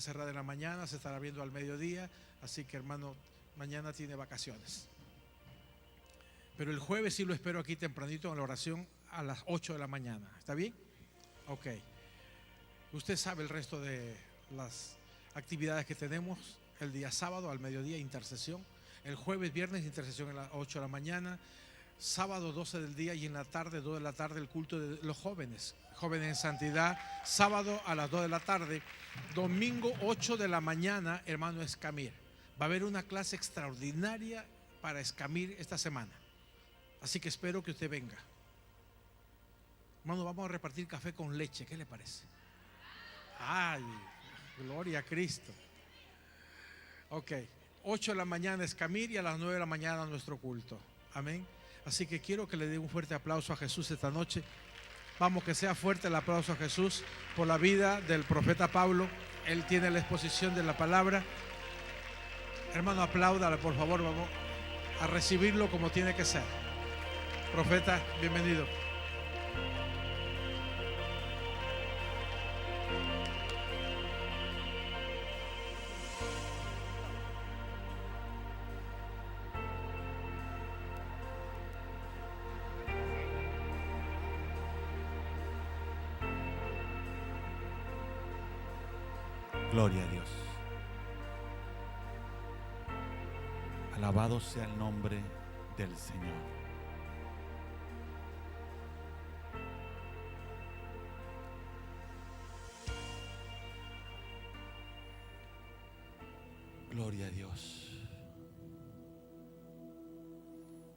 cerrada en la mañana, se estará viendo al mediodía, así que hermano, mañana tiene vacaciones. Pero el jueves sí lo espero aquí tempranito en la oración a las 8 de la mañana. ¿Está bien? Ok. Usted sabe el resto de las actividades que tenemos. El día sábado al mediodía, intercesión. El jueves, viernes, intercesión a las 8 de la mañana. Sábado 12 del día y en la tarde, 2 de la tarde, el culto de los jóvenes. Jóvenes en santidad, sábado a las 2 de la tarde. Domingo 8 de la mañana, hermano Escamir. Va a haber una clase extraordinaria para Escamir esta semana. Así que espero que usted venga. Hermano, vamos a repartir café con leche, ¿qué le parece? Ay, gloria a Cristo. Ok, 8 de la mañana Escamir y a las 9 de la mañana nuestro culto. Amén. Así que quiero que le dé un fuerte aplauso a Jesús esta noche. Vamos, que sea fuerte el aplauso a Jesús por la vida del profeta Pablo. Él tiene la exposición de la palabra. Hermano, apláudale, por favor. Vamos a recibirlo como tiene que ser. Profeta, bienvenido. Gloria a Dios. Alabado sea el nombre del Señor. Gloria a Dios.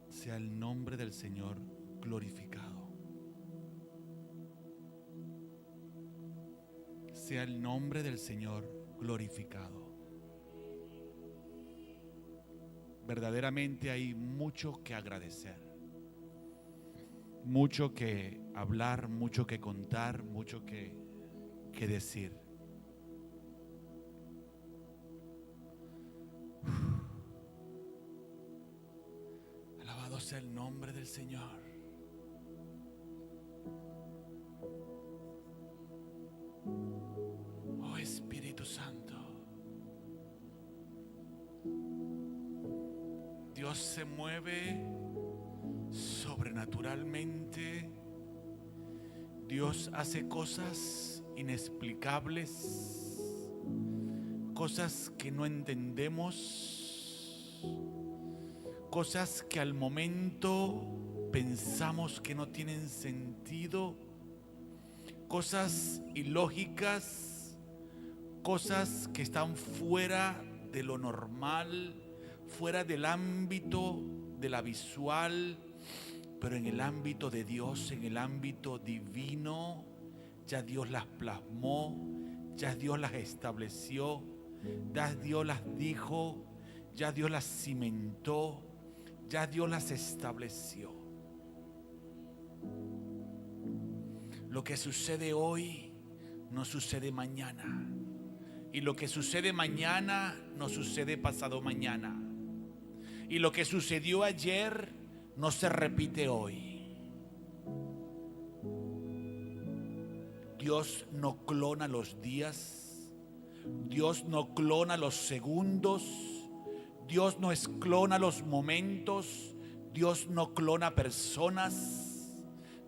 Sea el nombre del Señor glorificado. Sea el nombre del Señor glorificado. Verdaderamente hay mucho que agradecer, mucho que hablar, mucho que contar, mucho que decir. Alabado sea el nombre del Señor. Oh Espíritu Santo, Dios se mueve sobrenaturalmente. Dios hace cosas inexplicables, cosas que no entendemos, cosas que al momento pensamos que no tienen sentido, cosas ilógicas, cosas que están fuera de lo normal, fuera del ámbito de la visual, pero en el ámbito de Dios, en el ámbito divino, ya Dios las plasmó, ya Dios las estableció, ya Dios las dijo, ya Dios las cimentó, ya Dios las estableció. Lo que sucede hoy no sucede mañana, y lo que sucede mañana no sucede pasado mañana, y lo que sucedió ayer no se repite hoy. Dios no clona los días, Dios no clona los segundos, Dios no clona los momentos, Dios no clona personas,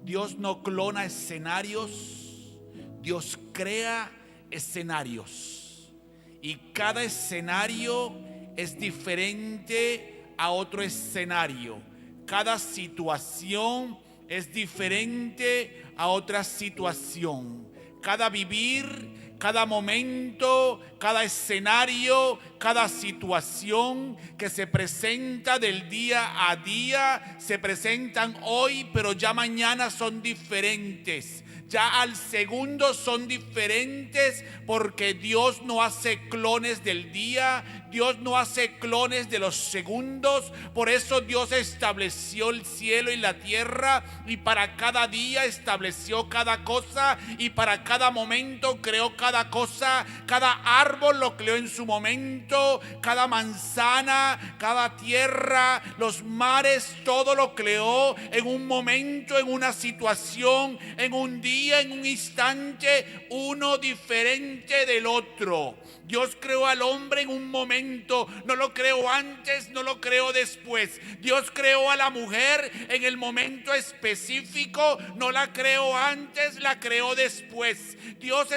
Dios no clona escenarios, Dios crea escenarios, y cada escenario es diferente a otro escenario. Cada situación es diferente a otra situación. Cada vivir, cada momento, cada escenario, cada situación que se presenta del día a día, se presentan hoy, pero ya mañana son diferentes. Ya al segundo son diferentes, porque Dios no hace clones del día, Dios no hace clones de los segundos. Por eso Dios estableció el cielo y la tierra, y para cada día estableció cada cosa, y para cada momento creó cada cosa. Cada árbol lo creó en su momento, cada manzana, cada tierra, los mares, todo lo creó en un momento, en una situación, en un día día en un instante, uno diferente del otro. Dios creó al hombre en un momento, no lo creó antes, no lo creó después. Dios creó a la mujer en el momento específico, no la creó antes, la creó después. Dios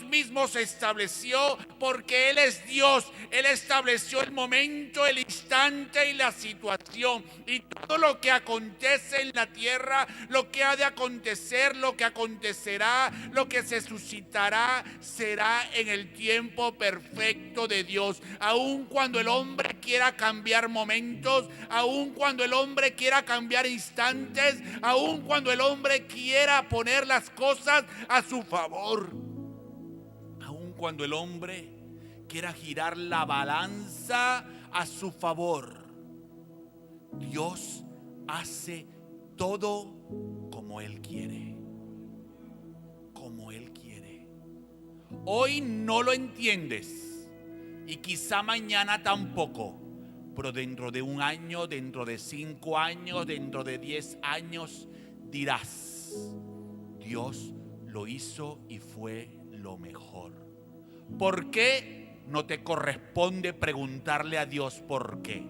mismo se estableció, porque Él es Dios. Él estableció el momento, el instante y la situación. Y todo lo que acontece en la tierra, lo que ha de acontecer, lo que acontecerá, lo que se suscitará, será en el tiempo perfecto de Dios. Aun cuando el hombre quiera cambiar momentos, aun cuando el hombre quiera cambiar instantes, aun cuando el hombre quiera poner las cosas a su favor, aun cuando el hombre quiera girar la balanza a su favor, Dios hace todo como Él quiere. Como Él quiere. Hoy no lo entiendes y quizá mañana tampoco, pero dentro de un año, dentro de 5 años, dentro de 10 años dirás: Dios lo hizo y fue lo mejor. ¿Por qué? No te corresponde preguntarle a Dios por qué.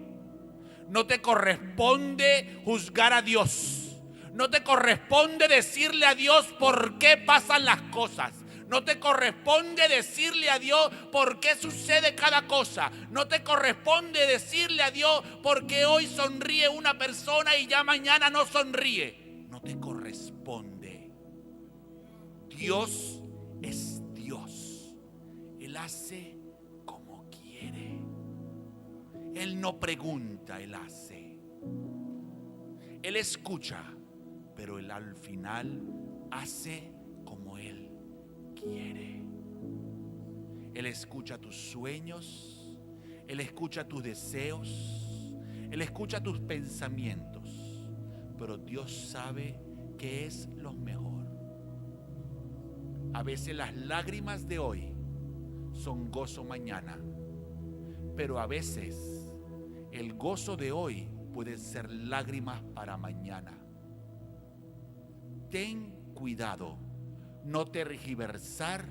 No te corresponde juzgar a Dios. No te corresponde decirle a Dios por qué pasan las cosas. No te corresponde decirle a Dios por qué sucede cada cosa. No te corresponde decirle a Dios por qué hoy sonríe una persona y ya mañana no sonríe. No te corresponde. Dios es Dios. Él hace como quiere. Él no pregunta, Él hace. Él escucha, pero Él al final hace como Él quiere. Él escucha tus sueños, Él escucha tus deseos, Él escucha tus pensamientos, pero Dios sabe qué es lo mejor. A veces las lágrimas de hoy son gozo mañana, pero a veces el gozo de hoy puede ser lágrimas para mañana. Ten cuidado, no tergiversar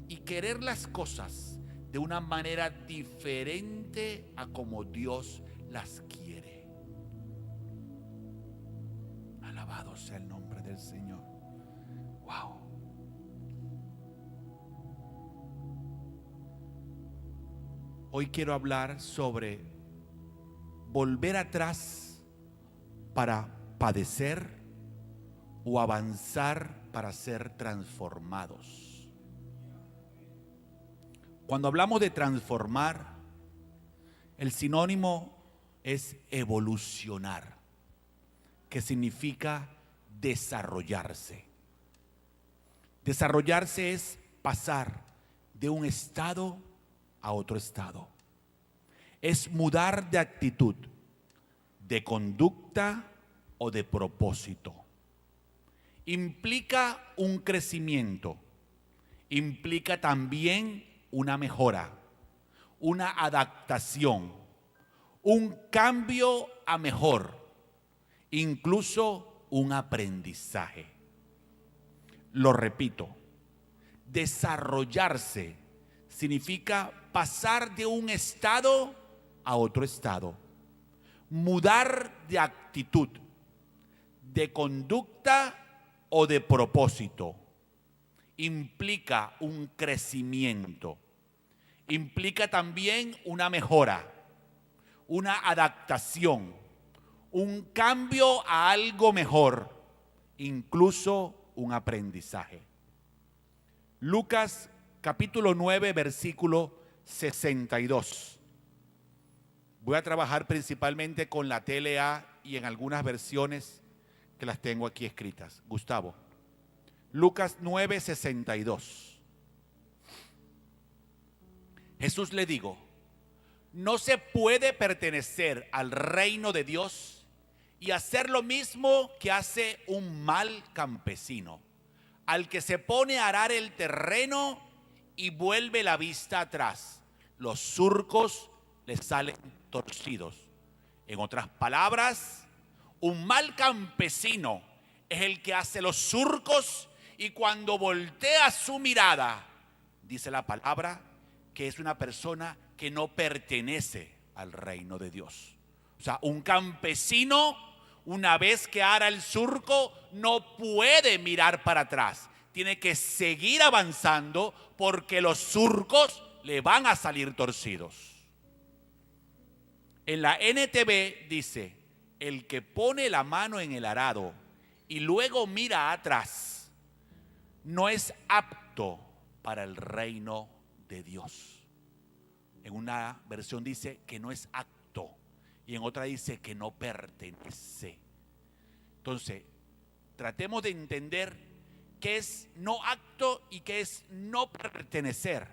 y querer las cosas de una manera diferente a como Dios las quiere. Alabado sea el nombre del Señor. Wow. Hoy quiero hablar sobre volver atrás para padecer o avanzar para ser transformados. Cuando hablamos de transformar, el sinónimo es evolucionar, que significa desarrollarse. Desarrollarse es pasar de un estado a otro estado. Es mudar de actitud, de conducta o de propósito. Implica un crecimiento, implica también una mejora, una adaptación, un cambio a mejor, incluso un aprendizaje. Lo repito, desarrollarse significa pasar de un estado a otro estado, mudar de actitud, de conducta o de propósito. Implica un crecimiento, implica también una mejora, una adaptación, un cambio a algo mejor, incluso un aprendizaje. Lucas capítulo 9, versículo 62. Voy a trabajar principalmente con la TLA y en algunas versiones que las tengo aquí escritas. Gustavo. Lucas 9, 62. Jesús le dijo: no se puede pertenecer al reino de Dios y hacer lo mismo que hace un mal campesino, al que se pone a arar el terreno y vuelve la vista atrás. Los surcos le salen torcidos. En otras palabras, un mal campesino es el que hace los surcos, y cuando voltea su mirada, dice la palabra, que es una persona que no pertenece al reino de Dios. O sea, un campesino, una vez que hará el surco, no puede mirar para atrás. Tiene que seguir avanzando porque los surcos le van a salir torcidos. En la NTV dice: el que pone la mano en el arado y luego mira atrás, no es apto para el reino de Dios. En una versión dice que no es apto, y en otra dice que no pertenece. Entonces, tratemos de entender qué es no apto y qué es no pertenecer,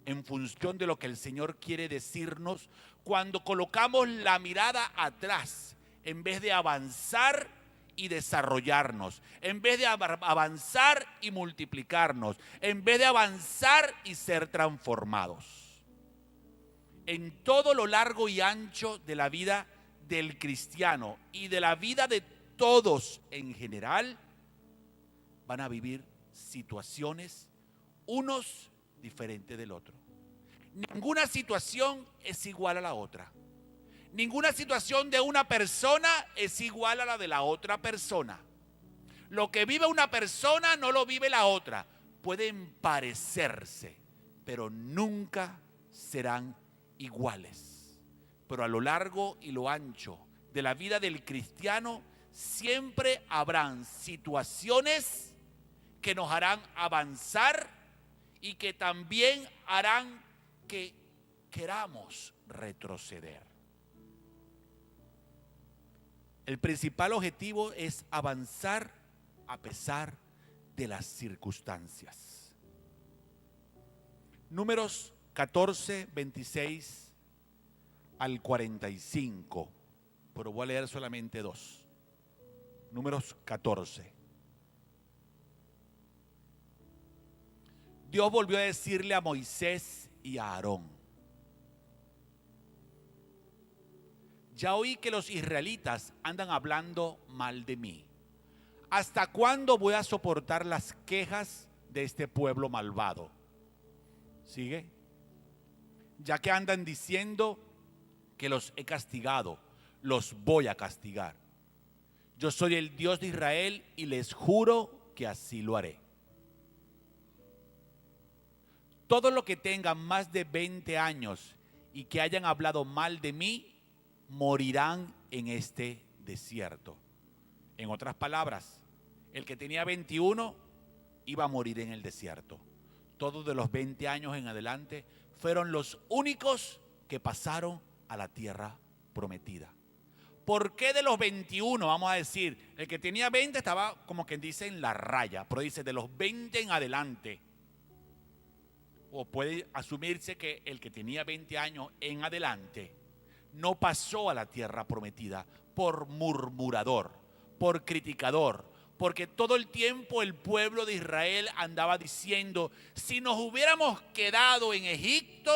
en función de lo que el Señor quiere decirnos cuando colocamos la mirada atrás, en vez de avanzar y desarrollarnos, en vez de avanzar y multiplicarnos, en vez de avanzar y ser transformados. En todo lo largo y ancho de la vida del cristiano y de la vida de todos en general, van a vivir situaciones, unos diferentes del otro. Ninguna situación es igual a la otra. Ninguna situación de una persona es igual a la de la otra persona. Lo que vive una persona no lo vive la otra. Pueden parecerse, pero nunca serán iguales. Pero a lo largo y lo ancho de la vida del cristiano, siempre habrán situaciones que nos harán avanzar y que también harán que queramos retroceder. El principal objetivo es avanzar a pesar de las circunstancias. Números 14, 26 al 45, pero voy a leer solamente 2. Números 14. Dios volvió a decirle a Moisés y a Aarón: ya oí que los israelitas andan hablando mal de mí. ¿Hasta cuándo voy a soportar las quejas de este pueblo malvado? ¿Sigue? Ya que andan diciendo que los he castigado, los voy a castigar. Yo soy el Dios de Israel y les juro que así lo haré. Todos los que tengan más de 20 años y que hayan hablado mal de mí, morirán en este desierto. En otras palabras, el que tenía 21 iba a morir en el desierto. Todos de los 20 años en adelante fueron los únicos que pasaron a la tierra prometida. ¿Por qué de los 21? Vamos a decir, el que tenía 20 estaba como quien dice en la raya, pero dice de los 20 en adelante. O puede asumirse que el que tenía 20 años en adelante no pasó a la tierra prometida por murmurador, por criticador, porque todo el tiempo el pueblo de Israel andaba diciendo: si nos hubiéramos quedado en Egipto,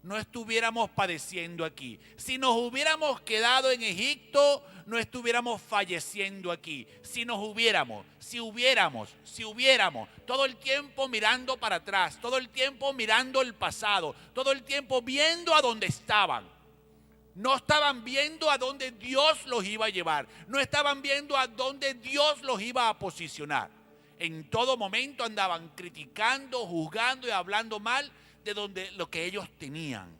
no estuviéramos padeciendo aquí. Si nos hubiéramos quedado en Egipto, no estuviéramos falleciendo aquí. Si hubiéramos, todo el tiempo mirando para atrás, todo el tiempo mirando el pasado, todo el tiempo viendo a dónde estaban. No estaban viendo a dónde Dios los iba a llevar, no estaban viendo a dónde Dios los iba a posicionar. En todo momento andaban criticando, juzgando y hablando mal de donde lo que ellos tenían.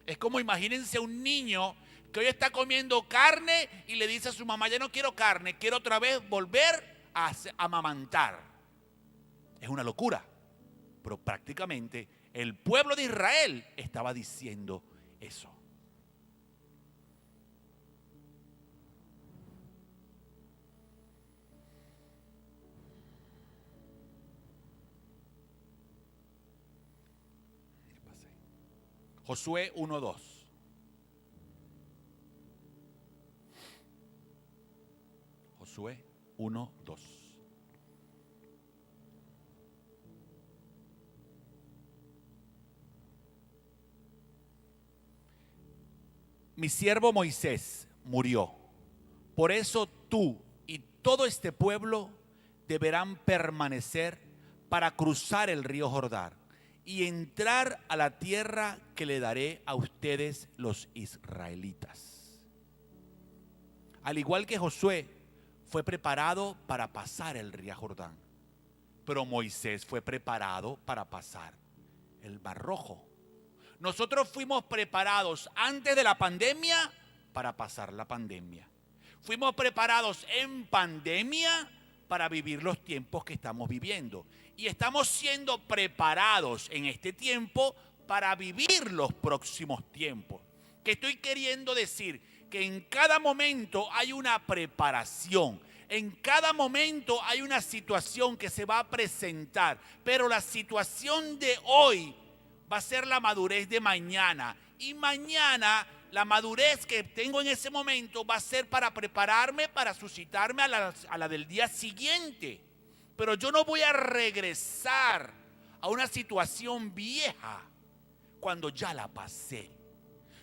Es como imagínense un niño que hoy está comiendo carne y le dice a su mamá: ya no quiero carne, quiero otra vez volver a amamantar. Es una locura, pero prácticamente el pueblo de Israel estaba diciendo eso. Josué 1:2. Josué 1:2. Mi siervo Moisés murió. Por eso tú y todo este pueblo deberán permanecer para cruzar el río Jordán y entrar a la tierra que le daré a ustedes los israelitas. Al igual que Josué fue preparado para pasar el río Jordán, pero Moisés fue preparado para pasar el Mar Rojo. Nosotros fuimos preparados antes de la pandemia para pasar la pandemia. Fuimos preparados en pandemia para vivir los tiempos que estamos viviendo. Y estamos siendo preparados en este tiempo para vivir los próximos tiempos. ¿Qué estoy queriendo decir? Que en cada momento hay una preparación. En cada momento hay una situación que se va a presentar. Pero la situación de hoy va a ser la madurez de mañana. Y mañana la madurez que tengo en ese momento va a ser para prepararme, para suscitarme a la del día siguiente. Pero yo no voy a regresar a una situación vieja cuando ya la pasé.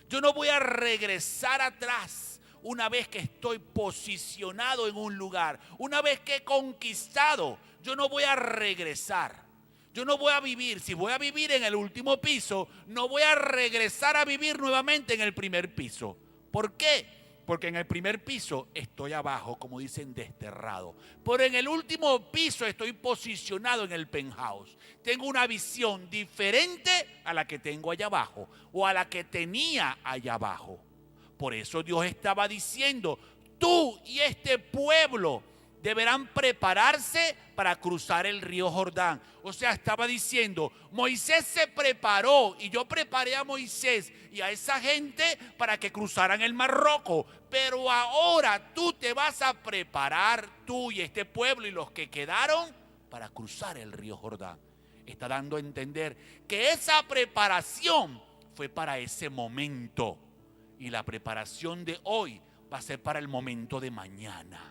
Yo no voy a regresar atrás una vez que estoy posicionado en un lugar, una vez que he conquistado. Yo no voy a regresar. Yo no voy a vivir, si voy a vivir en el último piso, no voy a regresar a vivir nuevamente en el primer piso. ¿Por qué? Porque en el primer piso estoy abajo, como dicen, desterrado. Pero en el último piso estoy posicionado en el penthouse. Tengo una visión diferente a la que tengo allá abajo o a la que tenía allá abajo. Por eso Dios estaba diciendo, tú y este pueblo deberán prepararse para cruzar el río Jordán. O sea, estaba diciendo, Moisés se preparó y yo preparé a Moisés y a esa gente para que cruzaran el Mar Rojo. Pero ahora tú te vas a preparar, tú y este pueblo y los que quedaron, para cruzar el río Jordán. Está dando a entender que esa preparación fue para ese momento. Y la preparación de hoy va a ser para el momento de mañana.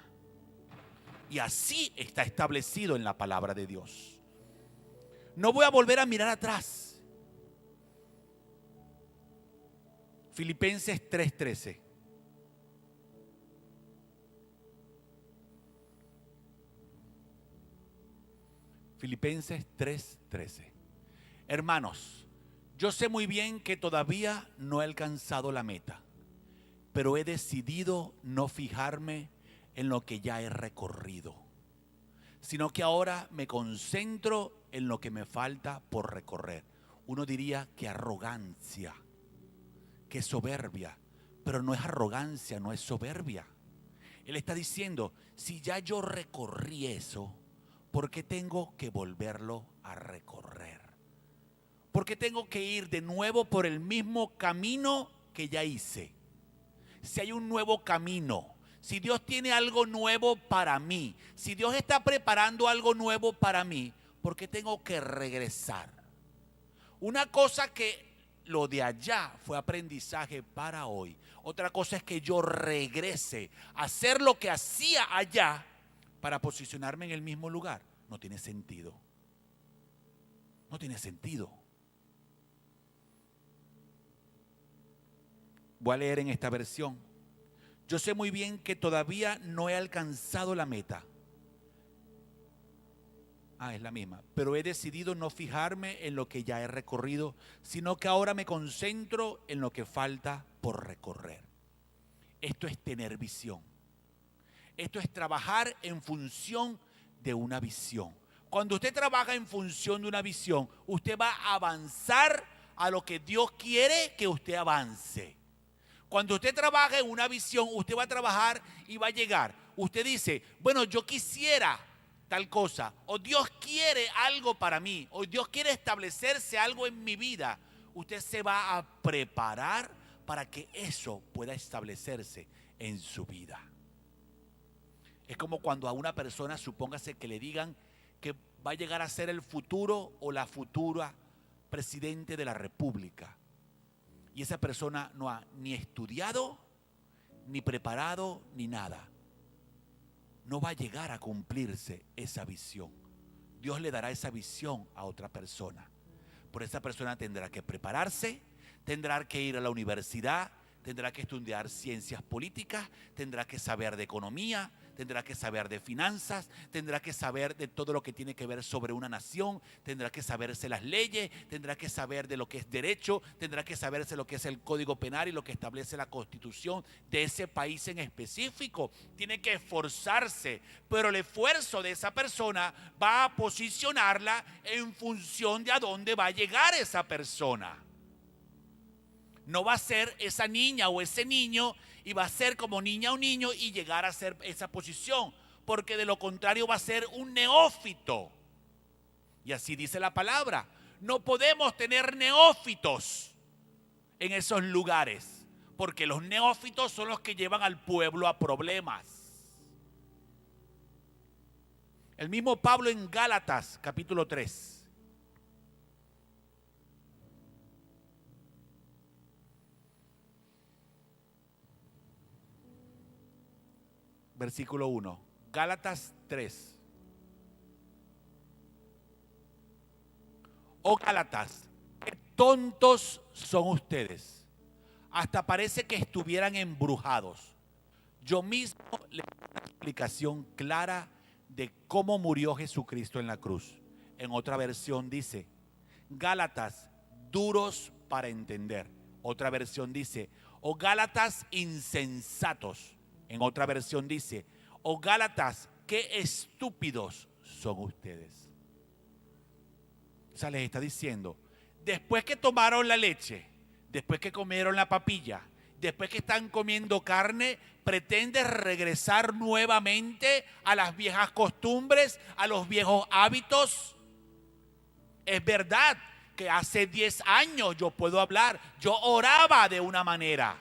Y así está establecido en la palabra de Dios. No voy a volver a mirar atrás. Filipenses 3:13. Filipenses 3:13. Hermanos, yo sé muy bien que todavía no he alcanzado la meta, pero he decidido no fijarme en lo que ya he recorrido, sino que ahora me concentro en lo que me falta por recorrer. Uno diría que arrogancia, que soberbia, pero no es arrogancia, no es soberbia. Él está diciendo, si ya yo recorrí eso, ¿por qué tengo que volverlo a recorrer? ¿Por qué tengo que ir de nuevo por el mismo camino que ya hice? Si hay un nuevo camino, si Dios tiene algo nuevo para mí, si Dios está preparando algo nuevo para mí, ¿por qué tengo que regresar? Una cosa que lo de allá fue aprendizaje para hoy. Otra cosa es que yo regrese a hacer lo que hacía allá para posicionarme en el mismo lugar. No tiene sentido. No tiene sentido. Voy a leer en esta versión. Yo sé muy bien que todavía no he alcanzado la meta. Es la misma. Pero he decidido no fijarme en lo que ya he recorrido, sino que ahora me concentro en lo que falta por recorrer. Esto es tener visión. Esto es trabajar en función de una visión. Cuando usted trabaja en función de una visión, usted va a avanzar a lo que Dios quiere que usted avance. Cuando usted trabaja en una visión, usted va a trabajar y va a llegar. Usted dice, bueno, yo quisiera tal cosa, o Dios quiere algo para mí, o Dios quiere establecerse algo en mi vida. Usted se va a preparar para que eso pueda establecerse en su vida. Es como cuando a una persona, supóngase que le digan que va a llegar a ser el futuro o la futura presidente de la República. Y esa persona no ha ni estudiado, ni preparado, ni nada. No va a llegar a cumplirse esa visión. Dios le dará esa visión a otra persona. Por esa persona tendrá que prepararse, tendrá que ir a la universidad, tendrá que estudiar ciencias políticas, tendrá que saber de economía, tendrá que saber de finanzas, tendrá que saber de todo lo que tiene que ver sobre una nación, tendrá que saberse las leyes, tendrá que saber de lo que es derecho, tendrá que saberse lo que es el Código Penal y lo que establece la Constitución de ese país en específico. Tiene que esforzarse, pero el esfuerzo de esa persona va a posicionarla en función de a dónde va a llegar esa persona. No va a ser esa niña o ese niño y va a ser como niña o niño y llegar a ser esa posición, porque de lo contrario va a ser un neófito. Y así dice la palabra. No podemos tener neófitos en esos lugares, porque los neófitos son los que llevan al pueblo a problemas. El mismo Pablo en Gálatas capítulo 3. Versículo 1. Gálatas 3. Oh Gálatas, qué tontos son ustedes. Hasta parece que estuvieran embrujados. Yo mismo les doy una explicación clara de cómo murió Jesucristo en la cruz. En otra versión dice, Gálatas, duros para entender. Otra versión dice, oh Gálatas insensatos. En otra versión dice, oh Gálatas, qué estúpidos son ustedes. O sea, les está diciendo, después que tomaron la leche, después que comieron la papilla, después que están comiendo carne, ¿pretendes regresar nuevamente a las viejas costumbres, a los viejos hábitos? Es verdad que hace 10 años yo puedo hablar, yo oraba de una manera.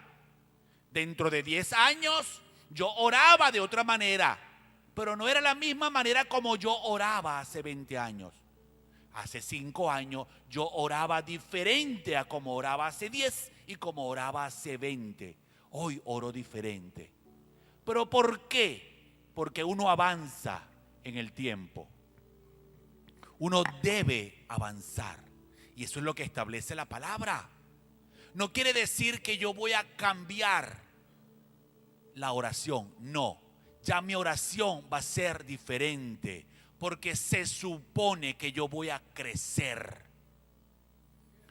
Dentro de 10 años yo oraba de otra manera, pero no era la misma manera como yo oraba hace 20 años. Hace 5 años yo oraba diferente a como oraba hace 10 y como oraba hace 20. Hoy oro diferente. ¿Pero por qué? Porque uno avanza en el tiempo. Uno debe avanzar. Y eso es lo que establece la palabra. No quiere decir que yo voy a cambiar la oración. No, ya mi oración va a ser diferente. Porque se supone que yo voy a crecer.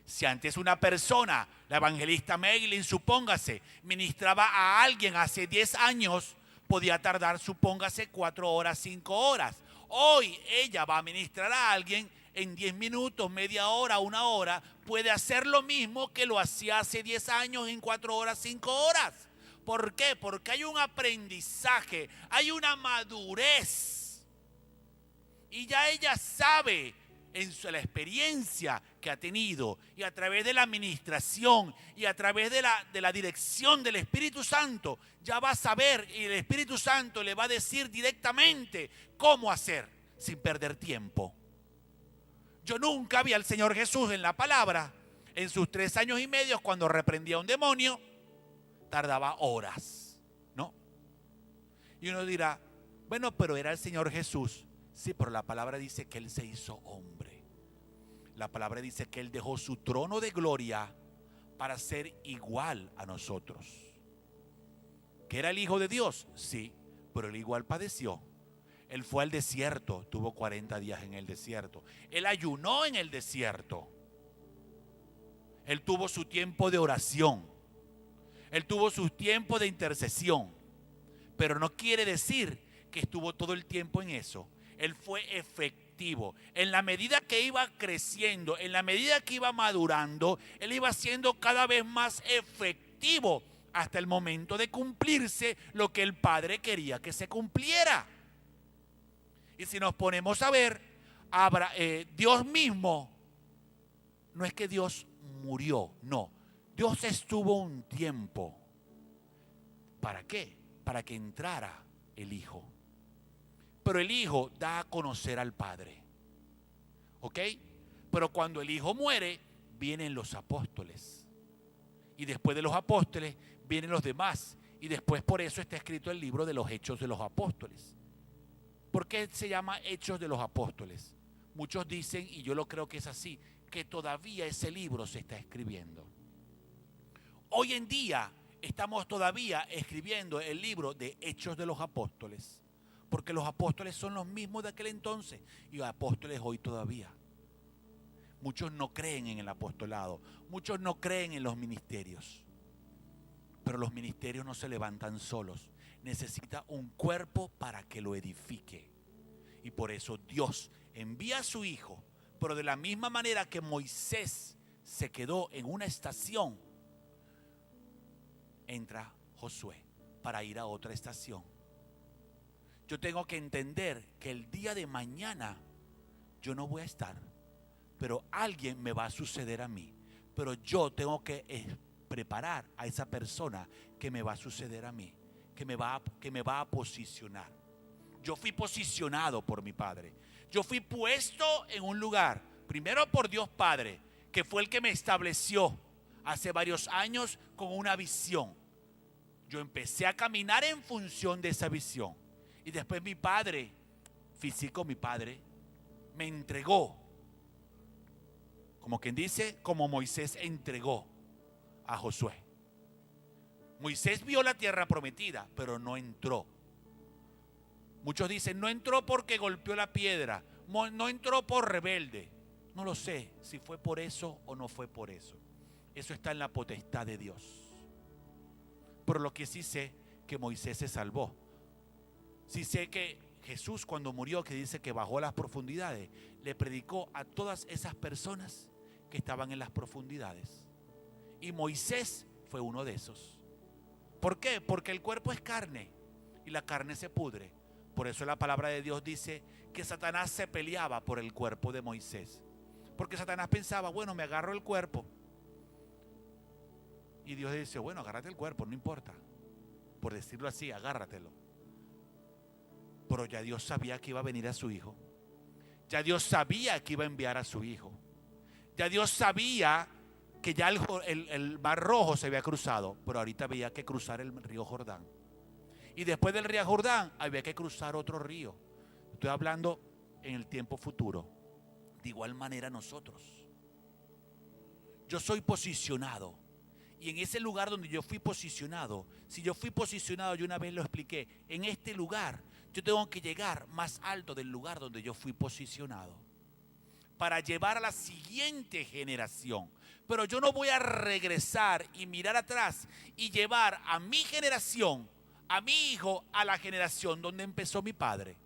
Si antes una persona, la evangelista Meglin, supóngase, ministraba a alguien hace 10 años, podía tardar, supóngase, 4 horas, 5 horas. Hoy ella va a ministrar a alguien en 10 minutos, media hora, 1 hora. Puede hacer lo mismo que lo hacía hace 10 años en 4 horas, 5 horas. ¿Por qué? Porque hay un aprendizaje, hay una madurez. Y ya ella sabe en la experiencia que ha tenido y a través de la administración y a través de la dirección del Espíritu Santo, ya va a saber y el Espíritu Santo le va a decir directamente cómo hacer sin perder tiempo. Yo nunca vi al Señor Jesús en la palabra. En sus 3 años y medio, cuando reprendía a un demonio, tardaba horas, ¿no? Y uno dirá, bueno, pero era el Señor Jesús. Sí, pero la palabra dice que Él se hizo hombre. La palabra dice que Él dejó su trono de gloria para ser igual a nosotros. ¿Que era el Hijo de Dios? Sí, pero Él igual padeció. Él fue al desierto, tuvo 40 días en el desierto. Él ayunó en el desierto. Él tuvo su tiempo de oración. Él tuvo su tiempo de intercesión. Pero no quiere decir que estuvo todo el tiempo en eso. Él fue efectivo. En la medida que iba creciendo, en la medida que iba madurando, Él iba siendo cada vez más efectivo hasta el momento de cumplirse lo que el Padre quería que se cumpliera. Y si nos ponemos a ver, Dios mismo, no es que Dios murió, no. Dios estuvo un tiempo. ¿Para qué? Para que entrara el Hijo. Pero el Hijo da a conocer al Padre. ¿Ok? Pero cuando el Hijo muere, vienen los apóstoles. Y después de los apóstoles, vienen los demás. Y después por eso está escrito el libro de los Hechos de los Apóstoles. ¿Por qué se llama Hechos de los Apóstoles? Muchos dicen, y yo lo creo que es así, que todavía ese libro se está escribiendo. Hoy en día estamos todavía escribiendo el libro de Hechos de los Apóstoles. Porque los apóstoles son los mismos de aquel entonces y los apóstoles hoy todavía. Muchos no creen en el apostolado, muchos no creen en los ministerios. Pero los ministerios no se levantan solos. Necesita un cuerpo para que lo edifique. Y por eso Dios envía a su Hijo. Pero de la misma manera que Moisés se quedó en una estación, entra Josué para ir a otra estación. Yo tengo que entender que el día de mañana yo no voy a estar, pero alguien me va a suceder a mí. Pero yo tengo que preparar a esa persona que me va a suceder a mí, que me va a posicionar. Yo fui posicionado por mi Padre. Yo fui puesto en un lugar, primero por Dios Padre, que fue el que me estableció hace varios años con una visión. Yo empecé a caminar en función de esa visión. Y después mi Padre, físico, mi Padre, me entregó. Como quien dice, como Moisés entregó a Josué. Moisés vio la tierra prometida, pero no entró. Muchos dicen, no entró porque golpeó la piedra, no entró por rebelde. No lo sé si fue por eso o no fue por eso. Eso está en la potestad de Dios. Pero lo que sí sé, que Moisés se salvó. Sí sé que Jesús, cuando murió, que dice que bajó a las profundidades, le predicó a todas esas personas que estaban en las profundidades. Y Moisés fue uno de esos. ¿Por qué? Porque el cuerpo es carne y la carne se pudre. Por eso la palabra de Dios dice que Satanás se peleaba por el cuerpo de Moisés. Porque Satanás pensaba, bueno, me agarro el cuerpo. Y Dios dice, bueno, agárrate el cuerpo, no importa. Por decirlo así, agárratelo. Pero ya Dios sabía que iba a venir a su Hijo. Ya Dios sabía que iba a enviar a su Hijo. Ya Dios sabía que ya el Mar Rojo se había cruzado, pero ahorita había que cruzar el río Jordán. Y después del río Jordán había que cruzar otro río. Estoy hablando en el tiempo futuro. De igual manera nosotros. Yo soy posicionado. Y en ese lugar donde yo fui posicionado, si yo fui posicionado, yo una vez lo expliqué, en este lugar yo tengo que llegar más alto del lugar donde yo fui posicionado para llevar a la siguiente generación. Pero yo no voy a regresar y mirar atrás y llevar a mi generación, a mi hijo, a la generación donde empezó mi padre.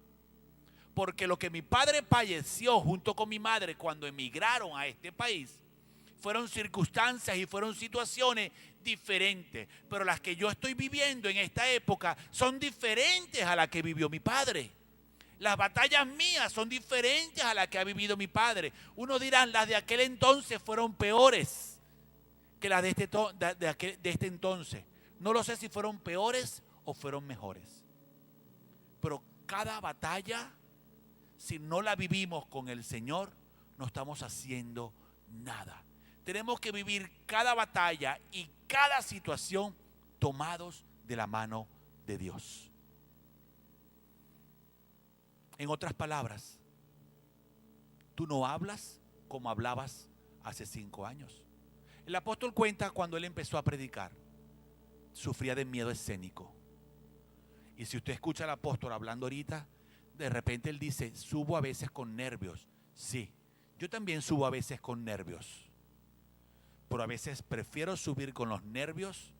Porque lo que mi padre padeció junto con mi madre cuando emigraron a este país fueron circunstancias y fueron situaciones diferentes. Pero las que yo estoy viviendo en esta época son diferentes a las que vivió mi padre. Las batallas mías son diferentes a las que ha vivido mi padre. Uno dirá, las de aquel entonces fueron peores que las de este entonces. No lo sé si fueron peores o fueron mejores. Pero cada batalla, si no la vivimos con el Señor, no estamos haciendo nada. Tenemos que vivir cada batalla y cada situación tomados de la mano de Dios. En otras palabras, tú no hablas como hablabas hace 5 años. El apóstol cuenta cuando él empezó a predicar, sufría de miedo escénico. Y si usted escucha al apóstol hablando ahorita, de repente él dice, subo a veces con nervios. Sí, yo también subo a veces con nervios. Pero a veces prefiero subir con los nervios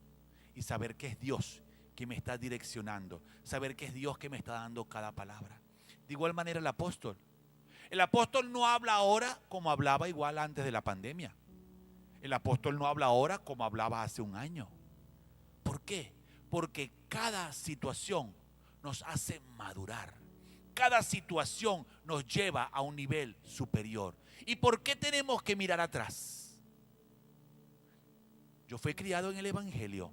y saber que es Dios que me está direccionando. Saber que es Dios que me está dando cada palabra. De igual manera el apóstol. El apóstol no habla ahora como hablaba igual antes de la pandemia. El apóstol no habla ahora como hablaba hace un año. ¿Por qué? Porque cada situación nos hace madurar. Cada situación nos lleva a un nivel superior. ¿Y por qué tenemos que mirar atrás? Yo fui criado en el Evangelio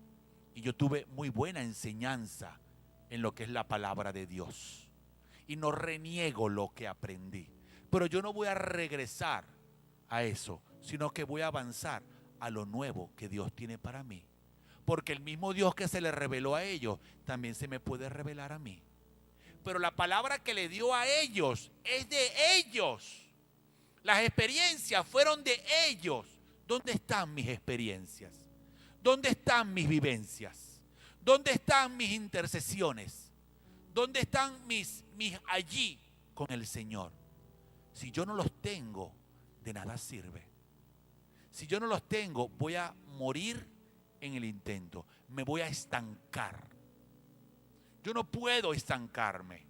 y yo tuve muy buena enseñanza en lo que es la palabra de Dios. Y no reniego lo que aprendí. Pero yo no voy a regresar a eso, sino que voy a avanzar a lo nuevo que Dios tiene para mí. Porque el mismo Dios que se le reveló a ellos, también se me puede revelar a mí. Pero la palabra que le dio a ellos es de ellos. Las experiencias fueron de ellos. ¿Dónde están mis experiencias? ¿Dónde están mis vivencias? ¿Dónde están mis intercesiones? ¿Dónde están mis allí con el Señor? Si yo no los tengo, de nada sirve. Si yo no los tengo, voy a morir en el intento. Me voy a estancar. Yo no puedo estancarme.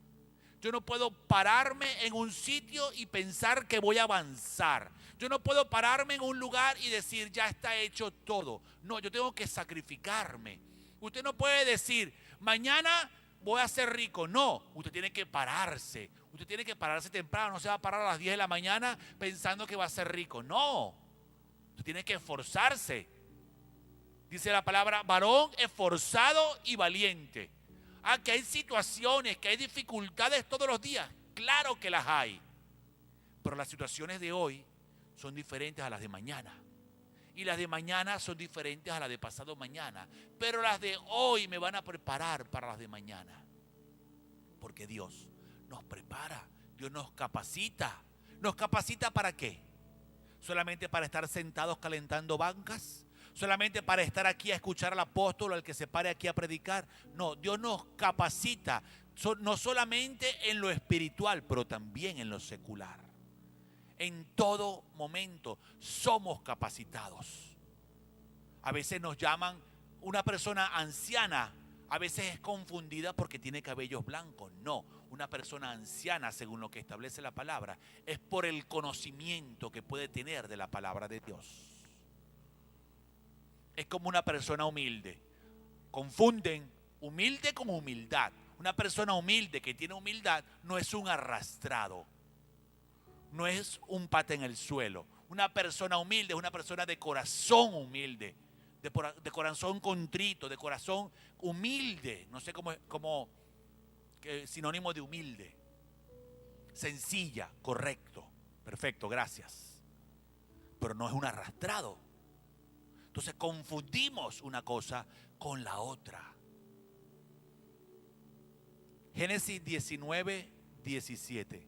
Yo no puedo pararme en un sitio y pensar que voy a avanzar. Yo no puedo pararme en un lugar y decir, ya está hecho todo. No, yo tengo que sacrificarme. Usted no puede decir, mañana voy a ser rico. No, usted tiene que pararse. Usted tiene que pararse temprano. No se va a parar a las 10 de la mañana pensando que va a ser rico. No, usted tiene que esforzarse. Dice la palabra, varón esforzado y valiente. Que hay situaciones, que hay dificultades todos los días. Claro que las hay. Pero las situaciones de hoy son diferentes a las de mañana. Y las de mañana son diferentes a las de pasado mañana. Pero las de hoy me van a preparar para las de mañana. Porque Dios nos prepara, Dios nos capacita. ¿Nos capacita para qué? ¿Solamente para estar sentados calentando bancas? ¿Solamente para estar aquí a escuchar al apóstol o al que se pare aquí a predicar? No, Dios nos capacita, no solamente en lo espiritual, pero también en lo secular. En todo momento somos capacitados. A veces nos llaman una persona anciana, a veces es confundida porque tiene cabellos blancos. No, una persona anciana, según lo que establece la palabra, es por el conocimiento que puede tener de la palabra de Dios. Es como una persona humilde. Confunden humilde con humildad. Una persona humilde que tiene humildad no es un arrastrado, no es un pata en el suelo. Una persona humilde es una persona de corazón humilde, de corazón contrito, de corazón humilde. No sé cómo sinónimo de humilde. Sencilla, correcto, perfecto, gracias. Pero no es un arrastrado. Entonces confundimos una cosa con la otra. Génesis 19, 17.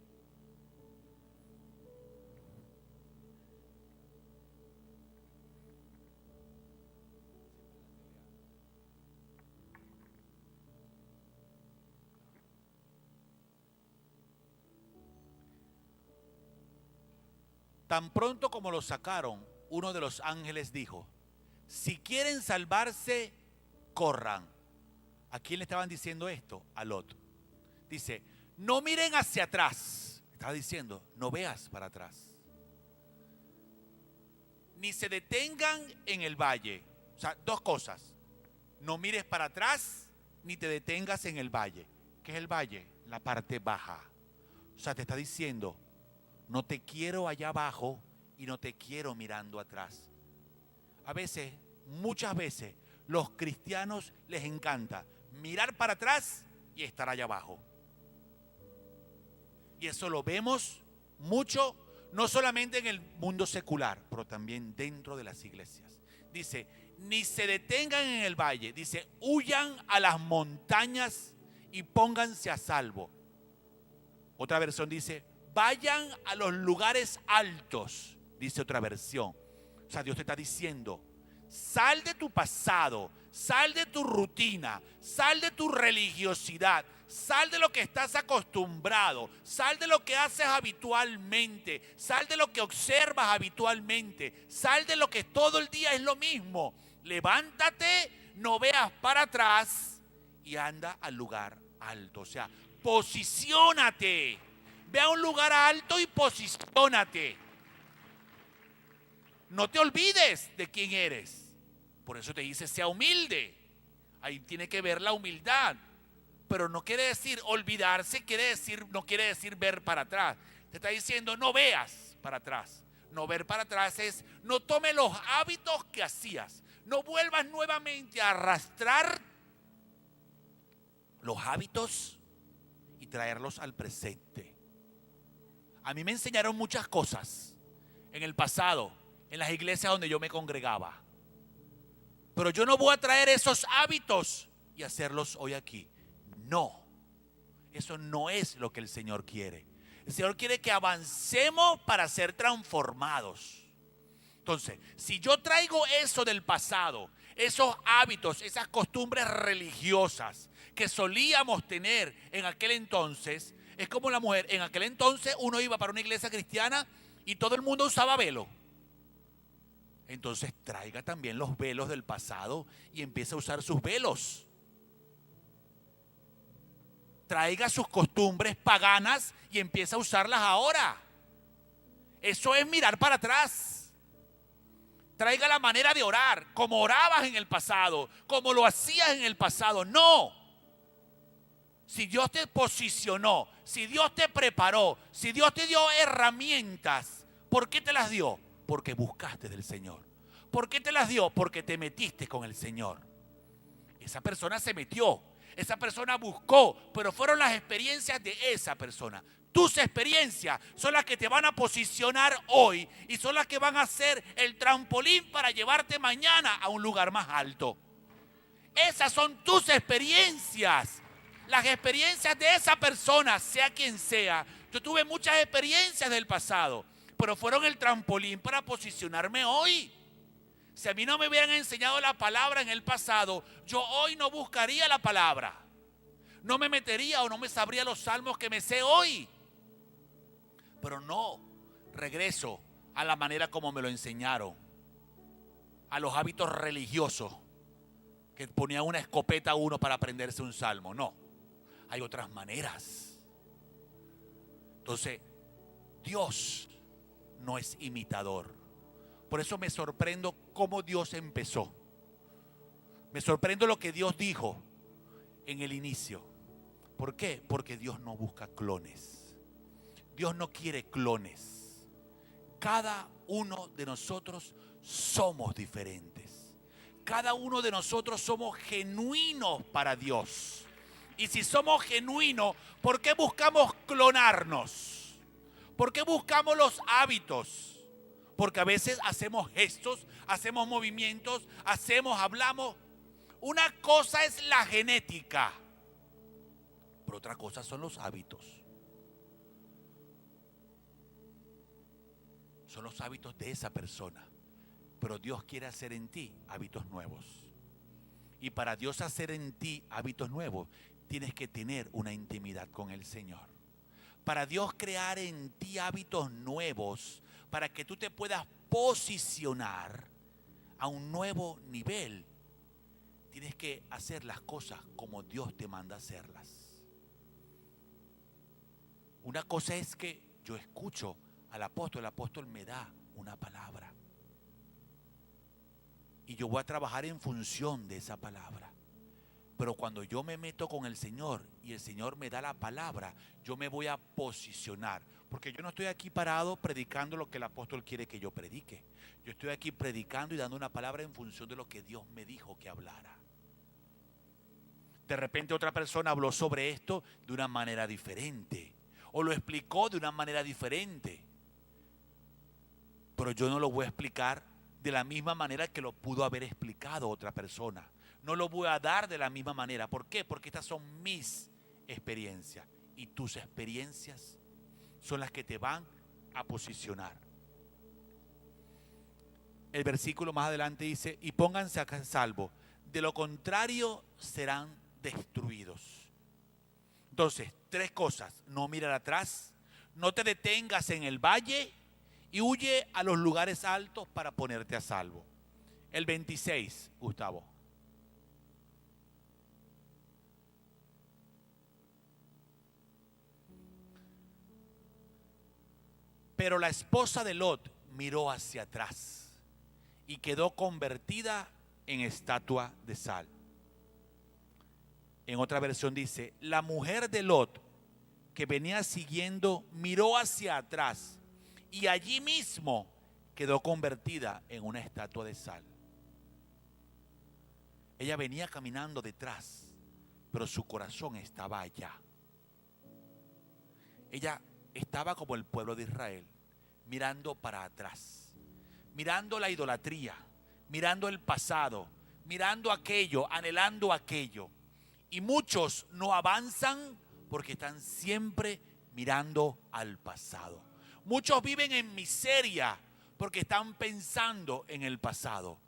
Tan pronto como lo sacaron, uno de los ángeles dijo, si quieren salvarse, corran. ¿A quién le estaban diciendo esto? A Lot. Dice, no miren hacia atrás. Estaba diciendo, no veas para atrás. Ni se detengan en el valle. O sea, dos cosas. No mires para atrás, ni te detengas en el valle. ¿Qué es el valle? La parte baja. O sea, te está diciendo, no te quiero allá abajo y no te quiero mirando atrás. A veces, muchas veces, los cristianos les encanta mirar para atrás y estar allá abajo. Y eso lo vemos mucho, no solamente en el mundo secular, pero también dentro de las iglesias. Dice, ni se detengan en el valle. Dice, huyan a las montañas y pónganse a salvo. Otra versión dice, vayan a los lugares altos, dice otra versión. O sea, Dios te está diciendo, sal de tu pasado, sal de tu rutina, sal de tu religiosidad, sal de lo que estás acostumbrado, sal de lo que haces habitualmente, sal de lo que observas habitualmente, sal de lo que todo el día es lo mismo. Levántate, no veas para atrás y anda al lugar alto. O sea, posiciónate. Ve a un lugar alto y posiciónate. No te olvides de quién eres. Por eso te dice, sea humilde. Ahí tiene que ver la humildad. Pero no quiere decir olvidarse, no quiere decir ver para atrás. Te está diciendo, no veas para atrás. No ver para atrás es, no tome los hábitos que hacías. No vuelvas nuevamente a arrastrar los hábitos y traerlos al presente. A mí me enseñaron muchas cosas en el pasado, en las iglesias donde yo me congregaba. Pero yo no voy a traer esos hábitos y hacerlos hoy aquí. No, eso no es lo que el Señor quiere. El Señor quiere que avancemos para ser transformados. Entonces, si yo traigo eso del pasado, esos hábitos, esas costumbres religiosas que solíamos tener en aquel entonces, es como la mujer. En aquel entonces uno iba para una iglesia cristiana y todo el mundo usaba velo. Entonces traiga también los velos del pasado y empiece a usar sus velos. Traiga sus costumbres paganas y empiece a usarlas ahora. Eso es mirar para atrás. Traiga la manera de orar, como orabas en el pasado, como lo hacías en el pasado. No. Si Dios te posicionó, si Dios te preparó, si Dios te dio herramientas, ¿por qué te las dio? Porque buscaste del Señor. ¿Por qué te las dio? Porque te metiste con el Señor. Esa persona se metió, esa persona buscó, pero fueron las experiencias de esa persona. Tus experiencias son las que te van a posicionar hoy y son las que van a ser el trampolín para llevarte mañana a un lugar más alto. Esas son tus experiencias, las experiencias de esa persona, sea quien sea. Yo tuve muchas experiencias del pasado, pero fueron el trampolín para posicionarme hoy. Si a mí no me hubieran enseñado la palabra en el pasado, yo hoy no buscaría la palabra. No me metería o no me sabría los salmos que me sé hoy. Pero no, regreso a la manera como me lo enseñaron, a los hábitos religiosos, que ponía una escopeta a uno para aprenderse un salmo. No, hay otras maneras. Entonces, Dios no es imitador. Por eso me sorprendo cómo Dios empezó. Me sorprendo lo que Dios dijo en el inicio. ¿Por qué? Porque Dios no busca clones. Dios no quiere clones. Cada uno de nosotros somos diferentes. Cada uno de nosotros somos genuinos para Dios. Y si somos genuinos, ¿por qué buscamos clonarnos? ¿Por qué buscamos los hábitos? Porque a veces hacemos gestos, hacemos movimientos, hablamos. Una cosa es la genética, pero otra cosa son los hábitos. Son los hábitos de esa persona. Pero Dios quiere hacer en ti hábitos nuevos. Y para Dios hacer en ti hábitos nuevos, tienes que tener una intimidad con el Señor. Para Dios crear en ti hábitos nuevos, para que tú te puedas posicionar a un nuevo nivel, tienes que hacer las cosas como Dios te manda hacerlas. Una cosa es que yo escucho al apóstol, el apóstol me da una palabra y yo voy a trabajar en función de esa palabra. Pero cuando yo me meto con el Señor y el Señor me da la palabra, yo me voy a posicionar. Porque yo no estoy aquí parado predicando lo que el apóstol quiere que yo predique. Yo estoy aquí predicando y dando una palabra en función de lo que Dios me dijo que hablara. De repente otra persona habló sobre esto de una manera diferente, o lo explicó de una manera diferente. Pero yo no lo voy a explicar de la misma manera que lo pudo haber explicado otra persona. No lo voy a dar de la misma manera. ¿Por qué? Porque estas son mis experiencias. Y tus experiencias son las que te van a posicionar. El versículo más adelante dice: y pónganse a salvo, de lo contrario serán destruidos. Entonces, tres cosas: no mirar atrás, no te detengas en el valle y huye a los lugares altos para ponerte a salvo. El 26, Gustavo. Pero la esposa de Lot miró hacia atrás y quedó convertida en estatua de sal. En otra versión dice: la mujer de Lot, que venía siguiendo, miró hacia atrás y allí mismo quedó convertida en una estatua de sal. Ella venía caminando detrás, pero su corazón estaba allá. Ella estaba como el pueblo de Israel, mirando para atrás, mirando la idolatría, mirando el pasado, mirando aquello, anhelando aquello. Y muchos no avanzan porque están siempre mirando al pasado. Muchos viven en miseria Porque están pensando en el pasado.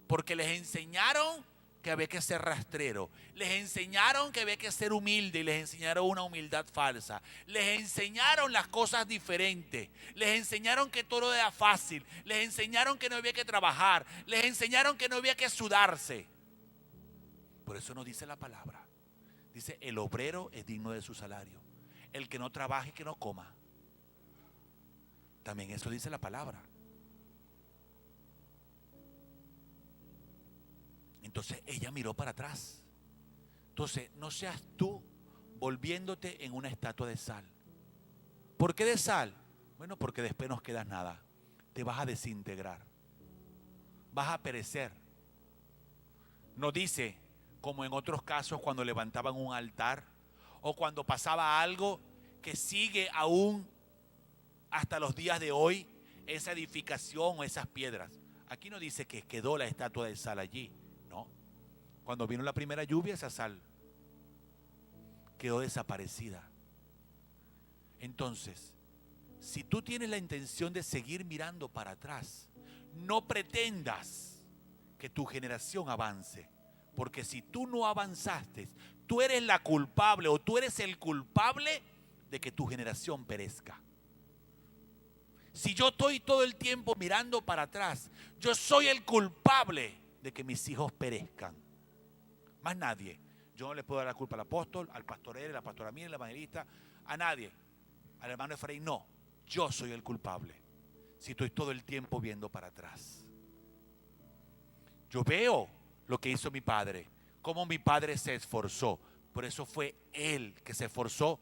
Porque les enseñaron que había que ser rastrero. Les enseñaron que había que ser humilde y les enseñaron una humildad falsa. Les enseñaron las cosas diferentes. Les enseñaron que todo era fácil. Les enseñaron que no había que trabajar. Les enseñaron que no había que sudarse. Por eso nos dice la palabra. Dice, el obrero es digno de su salario. El que no trabaje, que no coma. También eso dice la palabra. Entonces ella miró para atrás. Entonces no seas tú volviéndote en una estatua de sal. ¿Por qué de sal? Bueno, porque después no quedas nada. Te vas a desintegrar. Vas a perecer. No dice, como en otros casos cuando levantaban un altar o cuando pasaba algo que sigue aún hasta los días de hoy, esa edificación o esas piedras. Aquí no dice que quedó la estatua de sal allí. No, cuando vino la primera lluvia, esa sal quedó desaparecida. Entonces, si tú tienes la intención de seguir mirando para atrás, no pretendas que tu generación avance, porque si tú no avanzaste, tú eres la culpable o tú eres el culpable de que tu generación perezca. Si yo estoy todo el tiempo mirando para atrás, yo soy el culpable de que mis hijos perezcan. Más nadie. Yo no le puedo dar la culpa al apóstol, al pastor Ere, a la pastora Mía, al evangelista, a nadie. Al hermano Efraín, no. Yo soy el culpable. Si estoy todo el tiempo viendo para atrás. Yo veo lo que hizo mi padre, cómo mi padre se esforzó. Por eso fue él que se esforzó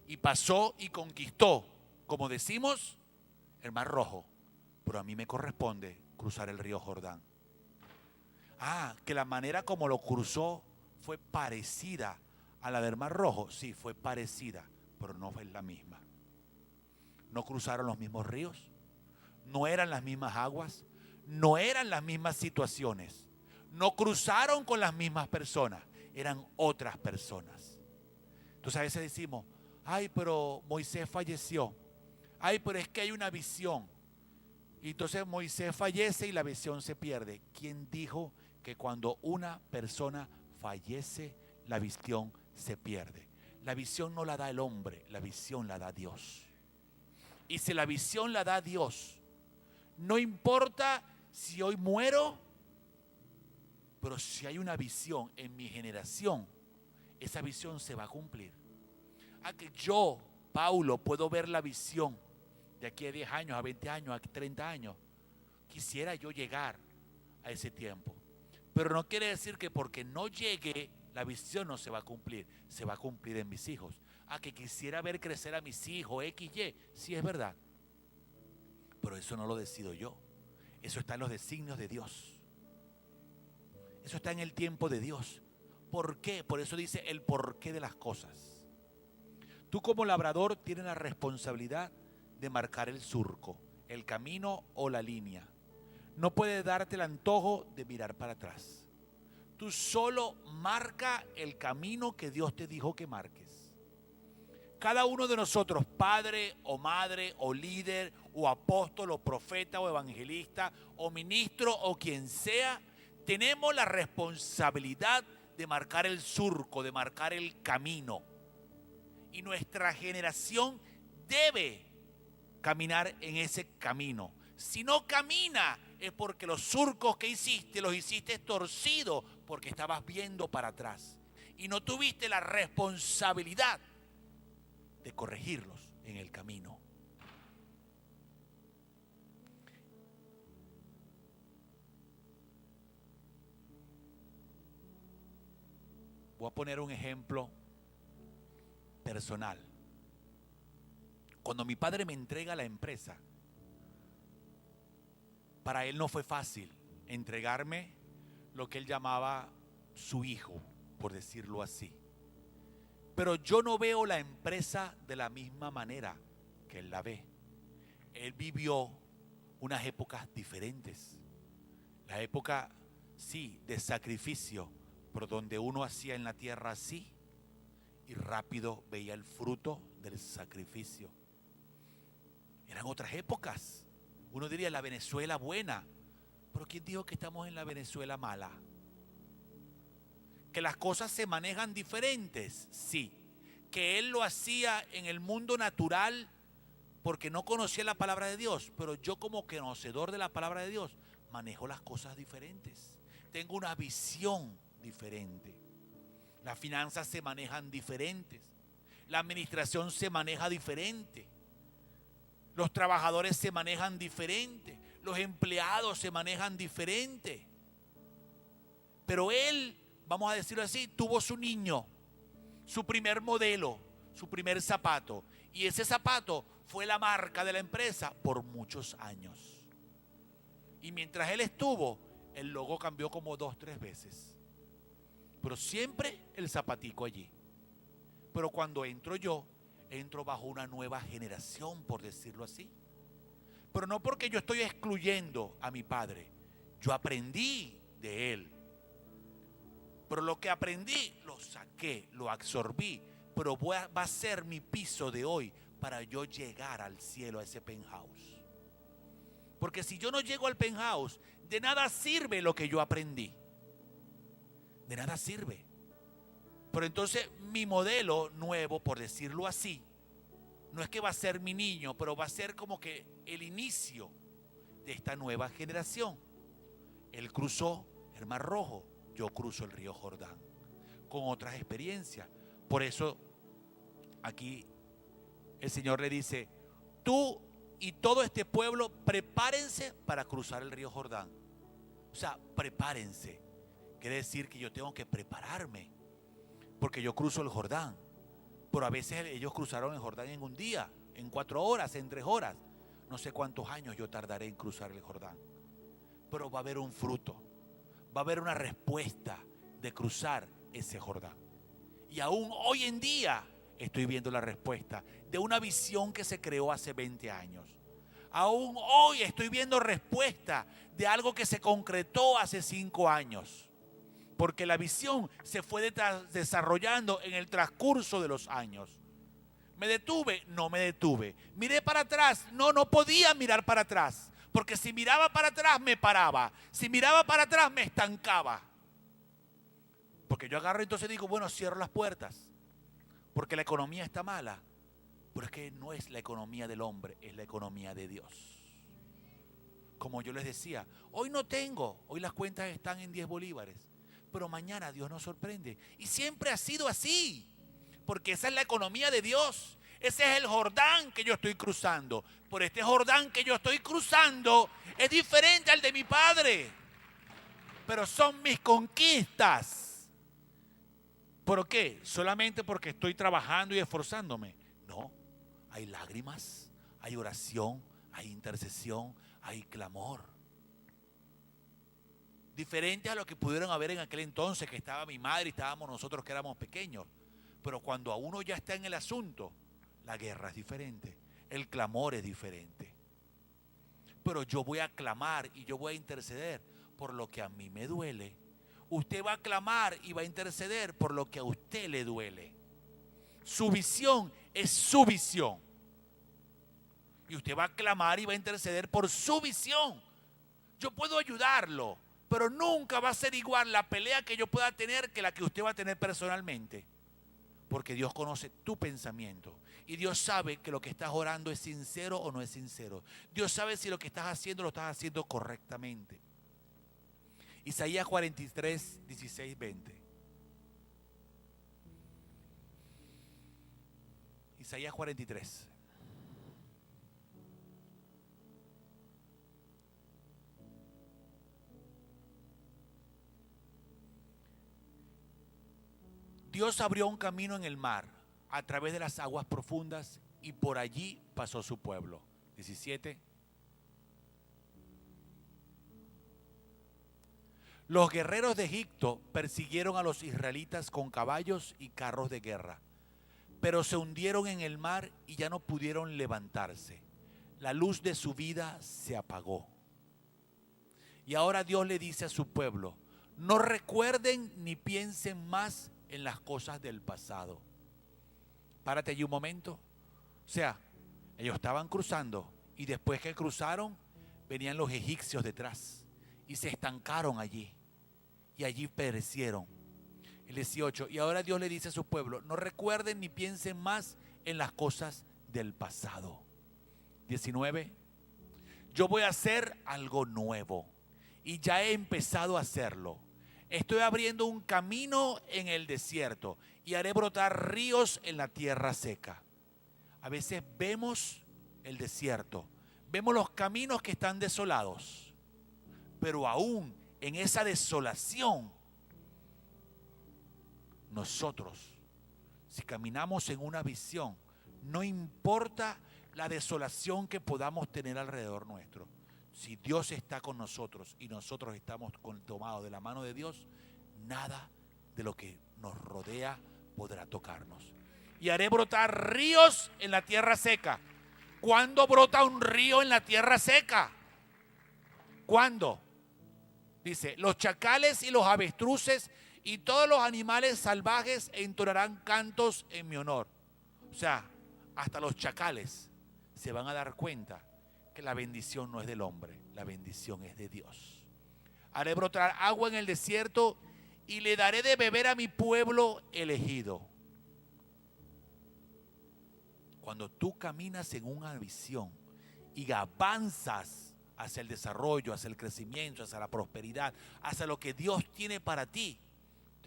y pasó y conquistó, como decimos, el Mar Rojo. Pero a mí me corresponde cruzar el río Jordán. Que la manera como lo cruzó fue parecida a la del Mar Rojo. Sí, fue parecida, pero no fue la misma. No cruzaron los mismos ríos, no eran las mismas aguas, no eran las mismas situaciones, no cruzaron con las mismas personas, eran otras personas. Entonces a veces decimos, ay, pero Moisés falleció, ay, pero es que hay una visión. Y entonces Moisés fallece y la visión se pierde. ¿Quién dijo que cuando una persona fallece, la visión se pierde? La visión no la da el hombre, la visión la da Dios. Y si la visión la da Dios, no importa si hoy muero, pero si hay una visión en mi generación, esa visión se va a cumplir. Que yo, Paulo, puedo ver la visión de aquí a 10 años, a 20 años, a 30 años. Quisiera yo llegar a ese tiempo. Pero no quiere decir que porque no llegue, la visión no se va a cumplir. Se va a cumplir en mis hijos. Que quisiera ver crecer a mis hijos, XY. Sí, es verdad. Pero eso no lo decido yo. Eso está en los designios de Dios. Eso está en el tiempo de Dios. ¿Por qué? Por eso dice el porqué de las cosas. Tú como labrador tienes la responsabilidad de marcar el surco, el camino o la línea. No puedes darte el antojo de mirar para atrás. Tú solo marca el camino que Dios te dijo que marques. Cada uno de nosotros, padre o madre o líder o apóstol o profeta o evangelista o ministro o quien sea, tenemos la responsabilidad de marcar el surco, de marcar el camino. Y nuestra generación debe caminar en ese camino. Si no camina, es porque los surcos que hiciste, los hiciste torcidos, porque estabas viendo para atrás. Y no tuviste la responsabilidad de corregirlos en el camino. Voy a poner un ejemplo personal. Cuando mi padre me entrega la empresa, para él no fue fácil entregarme lo que él llamaba su hijo, por decirlo así. Pero yo no veo la empresa de la misma manera que él la ve. Él vivió unas épocas diferentes. La época, sí, de sacrificio, pero donde uno hacía en la tierra así y rápido veía el fruto del sacrificio. Eran otras épocas. Uno diría la Venezuela buena, pero ¿quién dijo que estamos en la Venezuela mala? Que las cosas se manejan diferentes, sí. Que él lo hacía en el mundo natural porque no conocía la palabra de Dios, pero yo como conocedor de la palabra de Dios manejo las cosas diferentes. Tengo una visión diferente. Las finanzas se manejan diferentes. La administración se maneja diferente. Los trabajadores se manejan diferente. Los empleados se manejan diferente. Pero él, vamos a decirlo así, tuvo su niño, su primer modelo, su primer zapato. Y ese zapato fue la marca de la empresa por muchos años. Y mientras él estuvo, el logo cambió como 2 o 3 veces. Pero siempre el zapatico allí. Pero cuando entro yo, entro bajo una nueva generación, por decirlo así. Pero no porque yo estoy excluyendo a mi padre. Yo aprendí de él. Pero lo que aprendí, lo saqué, lo absorbí. Pero va a ser mi piso de hoy para yo llegar al cielo, a ese penthouse. Porque si yo no llego al penthouse, de nada sirve lo que yo aprendí. De nada sirve. Pero entonces mi modelo nuevo, por decirlo así, no es que va a ser mi niño, pero va a ser como que el inicio de esta nueva generación. Él cruzó el Mar Rojo, yo cruzo el río Jordán, con otras experiencias. Por eso aquí el Señor le dice, tú y todo este pueblo prepárense para cruzar el río Jordán. O sea, prepárense. Quiere decir que yo tengo que prepararme, porque yo cruzo el Jordán. Pero a veces ellos cruzaron el Jordán en un día, en 4 horas, en 3 horas. No sé cuántos años yo tardaré en cruzar el Jordán. Pero va a haber un fruto, va a haber una respuesta de cruzar ese Jordán. Y aún hoy en día estoy viendo la respuesta de una visión que se creó hace 20 años. Aún hoy estoy viendo respuesta de algo que se concretó hace 5 años. Porque la visión se fue desarrollando en el transcurso de los años. ¿Me detuve? No me detuve. ¿Miré para atrás? No, no podía mirar para atrás. Porque si miraba para atrás me paraba. Si miraba para atrás me estancaba. Porque yo agarro y entonces digo, bueno, cierro las puertas. Porque la economía está mala. Pero es que no es la economía del hombre, es la economía de Dios. Como yo les decía, hoy no tengo, hoy las cuentas están en 10 bolívares. Pero mañana Dios nos sorprende. Y siempre ha sido así. Porque esa es la economía de Dios. Ese es el Jordán que yo estoy cruzando. Por este Jordán que yo estoy cruzando es diferente al de mi padre. Pero son mis conquistas. ¿Por qué? ¿Solamente porque estoy trabajando y esforzándome? No. Hay lágrimas, hay oración, hay intercesión, hay clamor. Diferente a lo que pudieron haber en aquel entonces, que estaba mi madre y estábamos nosotros que éramos pequeños. Pero cuando a uno ya está en el asunto, la guerra es diferente, el clamor es diferente. Pero yo voy a clamar y yo voy a interceder por lo que a mí me duele. Usted va a clamar y va a interceder por lo que a usted le duele. Su visión es su visión. Y usted va a clamar y va a interceder por su visión. Yo puedo ayudarlo, pero nunca va a ser igual la pelea que yo pueda tener que la que usted va a tener personalmente. Porque Dios conoce tu pensamiento. Y Dios sabe que lo que estás orando es sincero o no es sincero. Dios sabe si lo que estás haciendo lo estás haciendo correctamente. Isaías 43, 16, 20. Isaías 43. Dios abrió un camino en el mar a través de las aguas profundas y por allí pasó su pueblo. 17. Los guerreros de Egipto persiguieron a los israelitas con caballos y carros de guerra, pero se hundieron en el mar y ya no pudieron levantarse. La luz de su vida se apagó. Y ahora Dios le dice a su pueblo, no recuerden ni piensen más en las cosas del pasado. Párate allí un momento. O sea, ellos estaban cruzando y después que cruzaron, venían los egipcios detrás y se estancaron allí y allí perecieron. El 18, y ahora Dios le dice a su pueblo, no recuerden ni piensen más en las cosas del pasado. 19, yo voy a hacer algo nuevo y ya he empezado a hacerlo. Estoy abriendo un camino en el desierto y haré brotar ríos en la tierra seca. A veces vemos el desierto, vemos los caminos que están desolados, pero aún en esa desolación, nosotros, si caminamos en una visión, no importa la desolación que podamos tener alrededor nuestro, si Dios está con nosotros y nosotros estamos tomados de la mano de Dios, nada de lo que nos rodea podrá tocarnos. Y haré brotar ríos en la tierra seca. ¿Cuándo brota un río en la tierra seca? ¿Cuándo? Dice, los chacales y los avestruces y todos los animales salvajes entonarán cantos en mi honor. O sea, hasta los chacales se van a dar cuenta que la bendición no es del hombre, la bendición es de Dios. Haré brotar agua en el desierto y le daré de beber a mi pueblo elegido. Cuando tú caminas en una visión y avanzas hacia el desarrollo, hacia el crecimiento, hacia la prosperidad, hacia lo que Dios tiene para ti,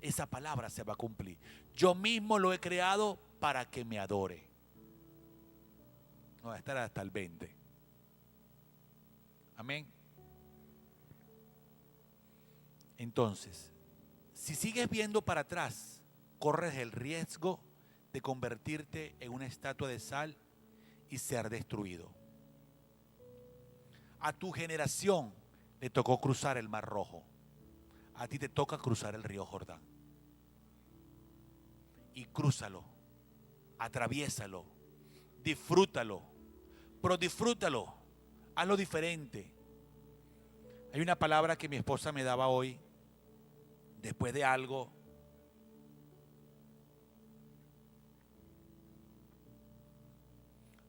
esa palabra se va a cumplir. Yo mismo lo he creado para que me adore. No va a estar hasta el 20. Amén. Entonces, si sigues viendo para atrás, corres el riesgo de convertirte en una estatua de sal y ser destruido. A tu generación le tocó cruzar el Mar Rojo. A ti te toca cruzar el río Jordán. Y crúzalo, atraviésalo, disfrútalo, pero disfrútalo, hazlo diferente. Hay una palabra que mi esposa me daba hoy, después de algo.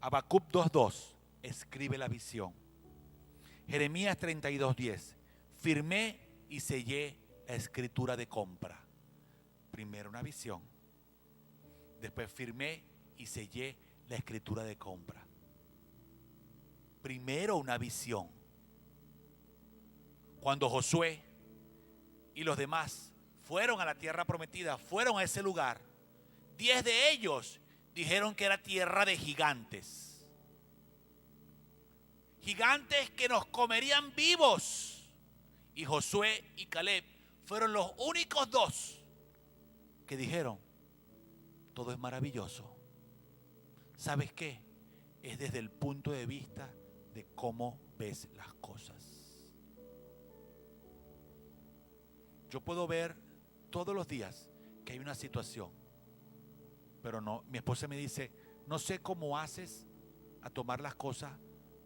Habacuc 2:2, escribe la visión. Jeremías 32:10, firmé y sellé la escritura de compra. Primero una visión, después firmé y sellé la escritura de compra. Primero una visión. Cuando Josué y los demás fueron a la tierra prometida, fueron a ese lugar, 10 de ellos dijeron que era tierra de gigantes. Gigantes que nos comerían vivos. Y Josué y Caleb fueron los únicos 2 que dijeron, todo es maravilloso. ¿Sabes qué? Es desde el punto de vista de cómo ves las cosas. Yo puedo ver todos los días que hay una situación, pero no, mi esposa me dice, no sé cómo haces a tomar las cosas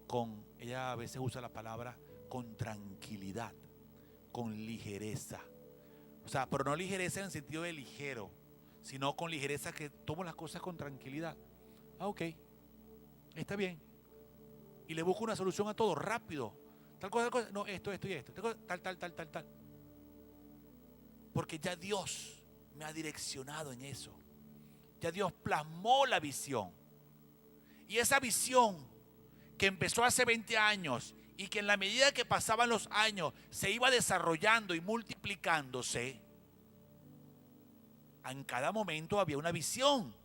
con, ella a veces usa la palabra, con tranquilidad, con ligereza. O sea, pero no ligereza en el sentido de ligero, sino con ligereza que tomo las cosas con tranquilidad. Ah, ok, está bien. Y le busco una solución a todo, rápido. Tal cosa, no, esto y esto. Tal. Porque ya Dios me ha direccionado en eso. Ya Dios plasmó la visión. Y esa visión que empezó hace 20 años y que en la medida que pasaban los años se iba desarrollando y multiplicándose, en cada momento había una visión.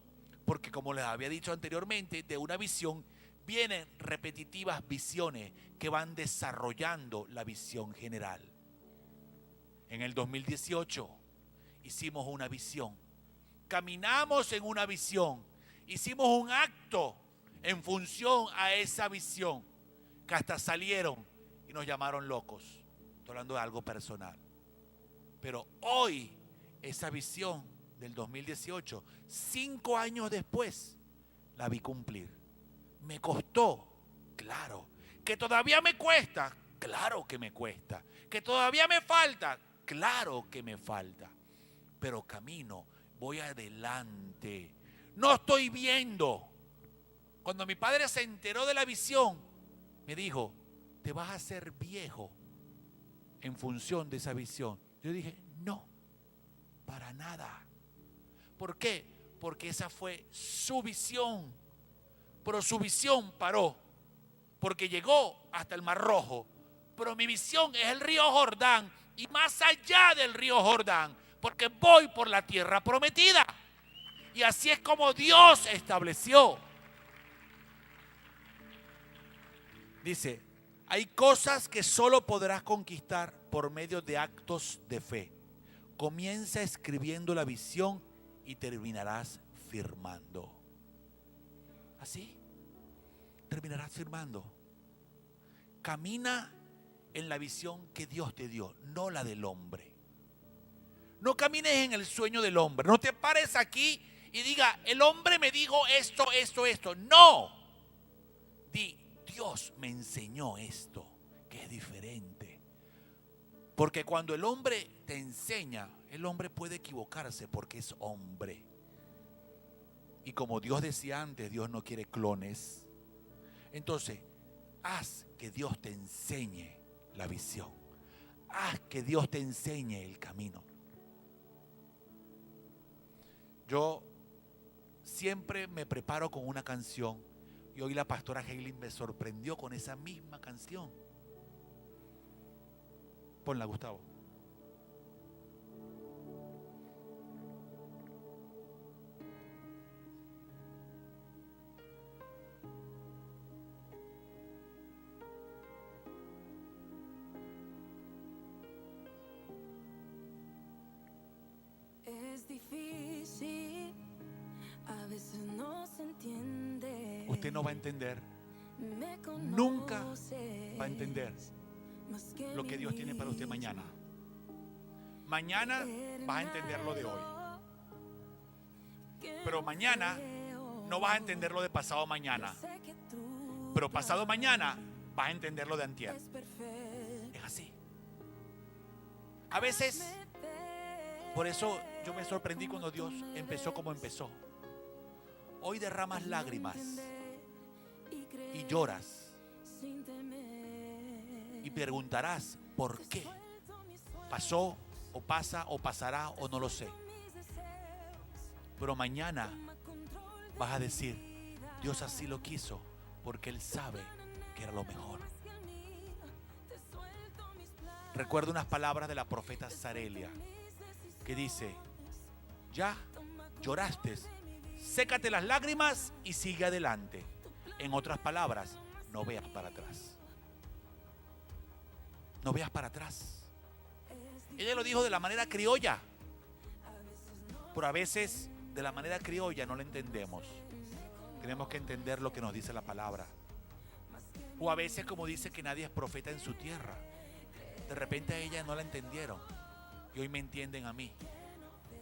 Porque como les había dicho anteriormente, de una visión vienen repetitivas visiones que van desarrollando la visión general. En el 2018 hicimos una visión, caminamos en una visión, hicimos un acto en función a esa visión, que hasta salieron y nos llamaron locos. Estoy hablando de algo personal. Pero hoy esa visión del 2018, 5 años después, la vi cumplir. Me costó, claro. Que todavía me cuesta, claro que me cuesta. Que todavía me falta, claro que me falta. Pero camino, voy adelante. No estoy viendo. Cuando mi padre se enteró de la visión, me dijo, te vas a hacer viejo en función de esa visión. Yo dije, no, para nada. ¿Por qué? Porque esa fue su visión. Pero su visión paró, porque llegó hasta el Mar Rojo. Pero mi visión es el río Jordán y más allá del río Jordán, porque voy por la tierra prometida. Y así es como Dios estableció. Dice, hay cosas que solo podrás conquistar por medio de actos de fe. Comienza escribiendo la visión y terminarás firmando. Así, terminarás firmando. Camina en la visión que Dios te dio, no la del hombre. No camines en el sueño del hombre. No te pares aquí y diga, el hombre me dijo esto, esto, esto. No. Di, Dios me enseñó esto, que es diferente. Porque cuando el hombre te enseña, el hombre puede equivocarse porque es hombre. Y como Dios decía antes, Dios no quiere clones. Entonces, haz que Dios te enseñe la visión. Haz que Dios te enseñe el camino. Yo siempre me preparo con una canción y hoy la pastora Heilin me sorprendió con esa misma canción. Ponla, Gustavo. Es difícil, a veces no se entiende. Usted no va a entender, nunca va a entender lo que Dios tiene para usted mañana. Mañana vas a entender lo de hoy, pero mañana no vas a entender lo de pasado mañana, pero pasado mañana vas a entender lo de antier. Es así. A veces, por eso yo me sorprendí cuando Dios empezó como empezó. Hoy derramas lágrimas y lloras y preguntarás por qué. Pasó o pasa o pasará o no lo sé. Pero mañana vas a decir, Dios así lo quiso porque Él sabe que era lo mejor. Recuerdo unas palabras de la profeta Zarelia que dice, ya lloraste, sécate las lágrimas y sigue adelante. En otras palabras, no veas para atrás. No veas para atrás. Ella lo dijo de la manera criolla, pero a veces de la manera criolla no lo entendemos. Tenemos que entender lo que nos dice la palabra. O a veces como dice que nadie es profeta en su tierra. De repente a ella no la entendieron y hoy me entienden a mí.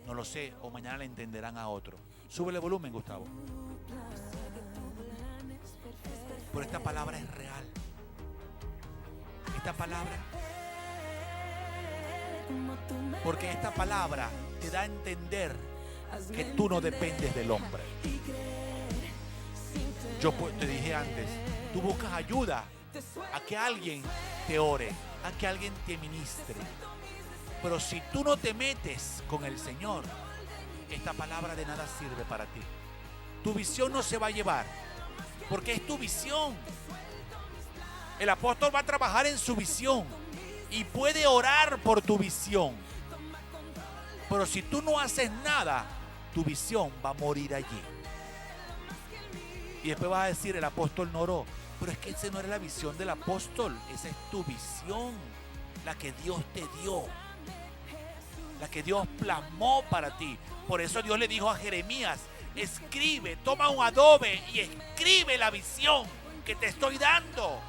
No lo sé, o mañana la entenderán a otro. Súbele volumen, Gustavo. Pero esta palabra es real. Esta palabra, porque esta palabra te da a entender que tú no dependes del hombre. Yo te dije antes, tú buscas ayuda a que alguien te ore, a que alguien te ministre. Pero si tú no te metes con el Señor, esta palabra de nada sirve para ti. Tu visión no se va a llevar, porque es tu visión. El apóstol va a trabajar en su visión y puede orar por tu visión. Pero si tú no haces nada, tu visión va a morir allí. Y después vas a decir, el apóstol no oró. Pero es que esa no era la visión del apóstol, esa es tu visión, la que Dios te dio, la que Dios plasmó para ti. Por eso Dios le dijo a Jeremías, escribe, toma un adobe y escribe la visión que te estoy dando.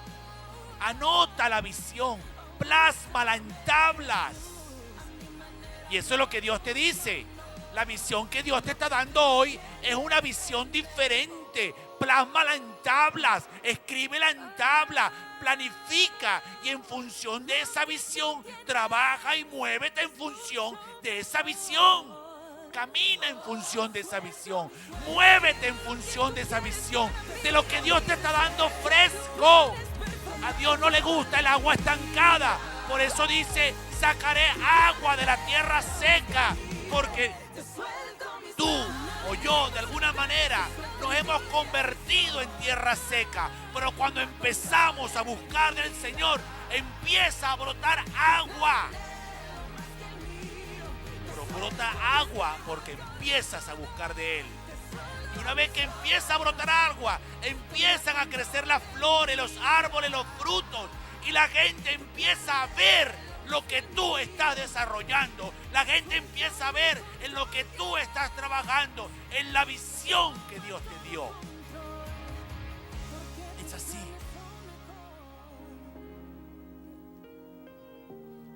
Anota la visión, plásmala en tablas. Y eso es lo que Dios te dice. La visión que Dios te está dando hoy es una visión diferente. Plásmala en tablas, escríbela en tabla, planifica y en función de esa visión trabaja y muévete en función de esa visión. Camina en función de esa visión, muévete en función de esa visión, de lo que Dios te está dando fresco. A Dios no le gusta el agua estancada. Por eso dice, sacaré agua de la tierra seca. Porque tú o yo, de alguna manera, nos hemos convertido en tierra seca. Pero cuando empezamos a buscar del Señor, empieza a brotar agua. Pero brota agua porque empiezas a buscar de Él. Y una vez que empieza a brotar agua, empiezan a crecer las flores, los árboles, los frutos. Y la gente empieza a ver lo que tú estás desarrollando. La gente empieza a ver en lo que tú estás trabajando, en la visión que Dios te dio. Es así.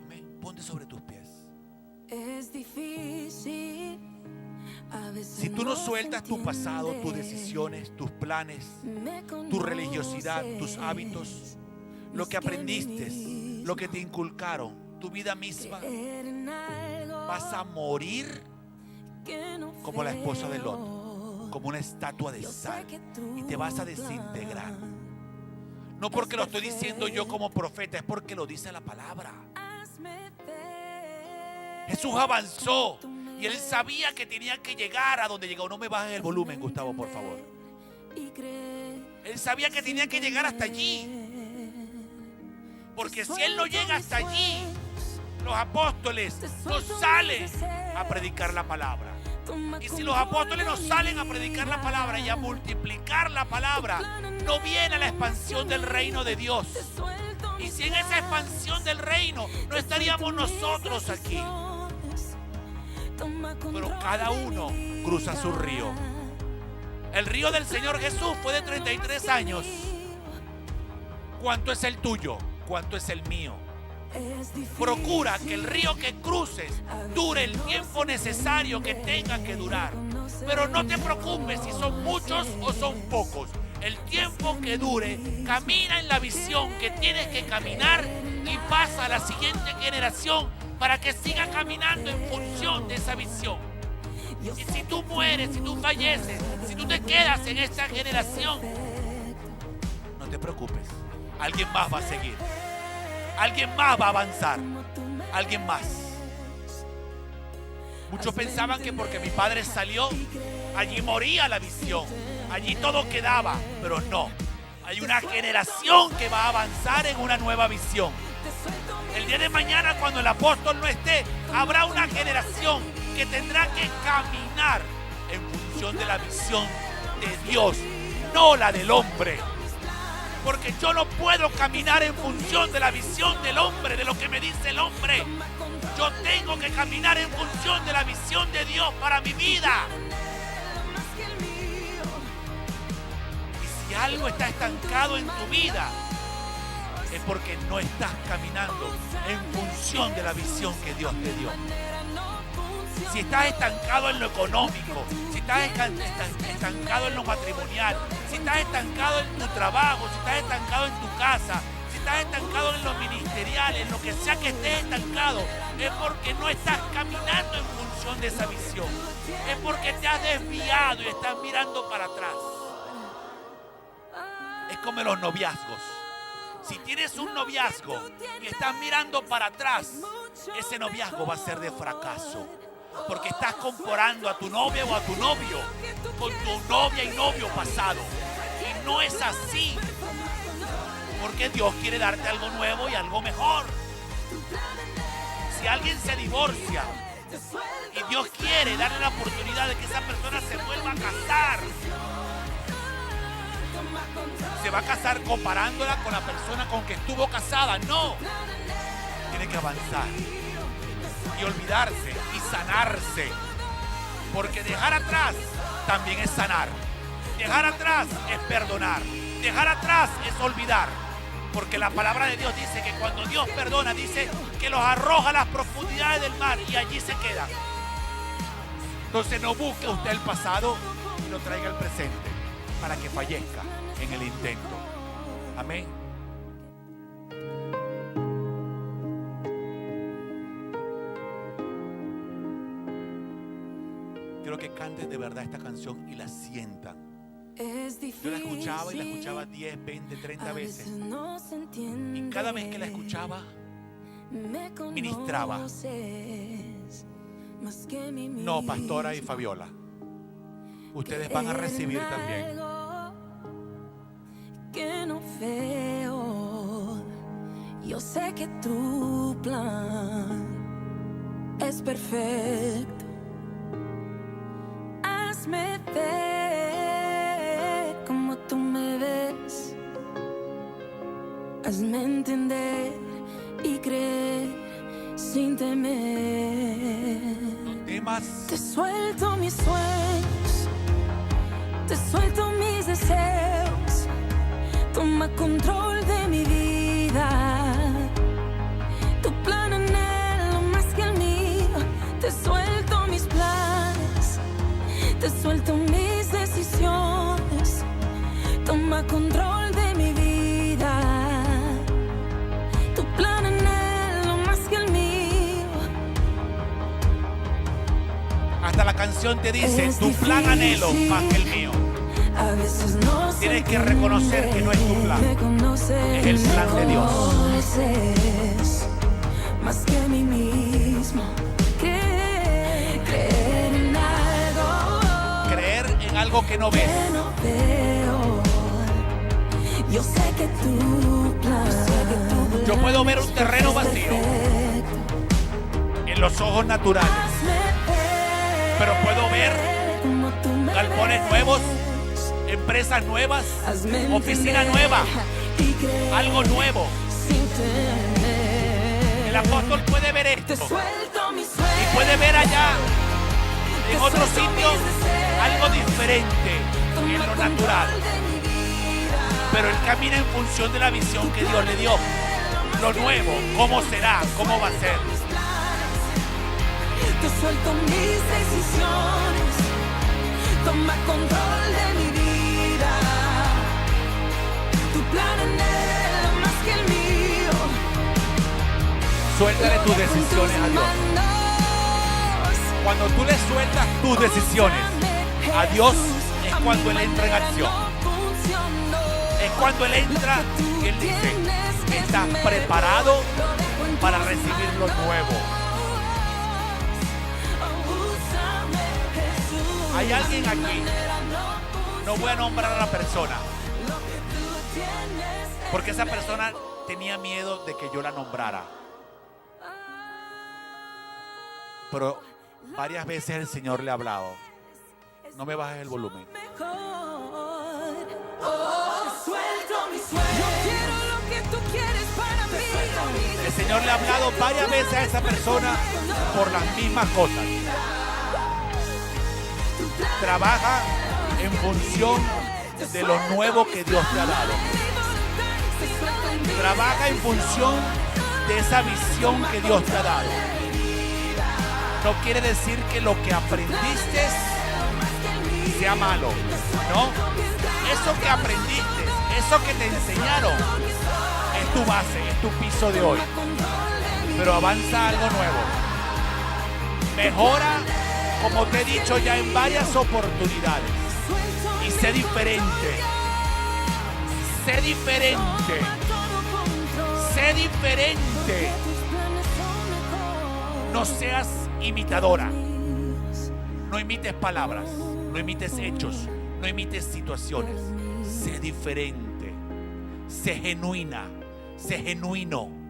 Amén. Ponte sobre tus pies. Es difícil. Si tú no sueltas tu pasado, tus decisiones, tus planes, tu religiosidad, tus hábitos, lo que aprendiste, lo que te inculcaron, tu vida misma, vas a morir como la esposa de Lot, como una estatua de sal, y te vas a desintegrar. No porque lo estoy diciendo yo como profeta, es porque lo dice la palabra. Jesús avanzó y Él sabía que tenía que llegar a donde llegó. No me bajes el volumen, Gustavo, por favor. Él sabía que tenía que llegar hasta allí. Porque si Él no llega hasta allí, los apóstoles no salen a predicar la palabra. Y si los apóstoles no salen a predicar la palabra y a multiplicar la palabra, no viene la expansión del reino de Dios. Y si en esa expansión del reino no estaríamos nosotros aquí. Pero cada uno cruza su río. El río del Señor Jesús fue de 33 años. ¿Cuánto es el tuyo? ¿Cuánto es el mío? Procura que el río que cruces dure el tiempo necesario que tenga que durar. Pero no te preocupes si son muchos o son pocos. El tiempo que dure, camina en la visión que tienes que caminar y pasa a la siguiente generación para que siga caminando en función de esa visión. Y si tú mueres, si tú falleces, si tú te quedas en esta generación, no te preocupes. Alguien más va a seguir. Alguien más va a avanzar. Alguien más. Muchos pensaban que porque mi padre salió, allí moría la visión. Allí todo quedaba. Pero no. Hay una generación que va a avanzar en una nueva visión. El día de mañana, cuando el apóstol no esté, habrá una generación que tendrá que caminar en función de la visión de Dios, no la del hombre. Porque yo no puedo caminar en función de la visión del hombre, de lo que me dice el hombre. Yo tengo que caminar en función de la visión de Dios para mi vida. Y si algo está estancado en tu vida, es porque no estás caminando en función de la visión que Dios te dio. Si estás estancado en lo económico, si estás estancado en lo matrimonial, si estás estancado en tu trabajo, si estás estancado en tu casa, si estás estancado en lo ministerial, en lo que sea que estés estancado, es porque no estás caminando en función de esa visión. Es porque te has desviado y estás mirando para atrás. Es como los noviazgos. Si tienes un noviazgo y estás mirando para atrás, ese noviazgo va a ser de fracaso. Porque estás comparando a tu novia o a tu novio con tu novia y novio pasado. Y no es así. Porque Dios quiere darte algo nuevo y algo mejor. Si alguien se divorcia y Dios quiere darle la oportunidad de que esa persona se vuelva a casar, ¿se va a casar comparándola con la persona con que estuvo casada? No. Tiene que avanzar y olvidarse y sanarse. Porque dejar atrás también es sanar. Dejar atrás es perdonar. Dejar atrás es olvidar. Porque la palabra de Dios dice que cuando Dios perdona, dice que los arroja a las profundidades del mar y allí se quedan. Entonces no busque usted el pasado y lo traiga al presente para que fallezca en el intento. Amén. Quiero que canten de verdad esta canción y la sientan. Yo la escuchaba y la escuchaba 10, 20, 30 veces. No se entiende. Y cada vez que la escuchaba, ministraba. No, pastora y Fabiola, ustedes van a recibir también. Que no veo. Yo sé que tu plan es perfecto. Hazme ver como tú me ves. Hazme entender y creer sin temer. Temas. Te suelto mis sueños, te suelto mis deseos. Toma control de mi vida. Tu plan anhelo más que el mío. Te suelto mis planes, te suelto mis decisiones. Toma control de mi vida. Tu plan anhelo más que el mío. Hasta la canción te dice, tu plan anhelo más que el mío. A veces no Tienes que reconocer que no es tu plan, es el plan de Dios. Más que a mí mismo. Creer en algo. Creer en algo que no ves. Que no veo. Yo sé que tu plan. Yo puedo ver un terreno vacío en los ojos naturales, pero puedo ver galpones nuevos, empresas nuevas, oficina nueva, algo nuevo. El apóstol puede ver esto y puede ver allá, en otro sitio, algo diferente en lo natural. Pero él camina en función de la visión que Dios le dio. Lo nuevo, cómo será, cómo va a ser. Te suelto mis decisiones. Toma control de mi vida. Tu plan anhelo más que el mío. Suéltale tus decisiones a Dios. Cuando tú le sueltas tus decisiones a Dios, es cuando Él entra en acción. Es cuando Él entra y Él dice, ¿estás preparado para recibir lo nuevo? Hay alguien aquí, no voy a nombrar a la persona, porque esa persona tenía miedo de que yo la nombrara. Pero varias veces el Señor le ha hablado. No me bajes el volumen. El Señor le ha hablado varias veces a esa persona por las mismas cosas. Trabaja en función de lo nuevo que Dios te ha dado. Trabaja en función de esa visión que Dios te ha dado. No quiere decir que lo que aprendiste sea malo, ¿no? Eso que aprendiste, eso que te enseñaron, es tu base, es tu piso de hoy. Pero avanza algo nuevo. Mejora, como te he dicho ya en varias oportunidades. Y sé diferente. Sé diferente. Sé diferente. No seas imitadora. No imites palabras. No imites hechos. No imites situaciones. Sé diferente. Sé genuina. Sé genuino.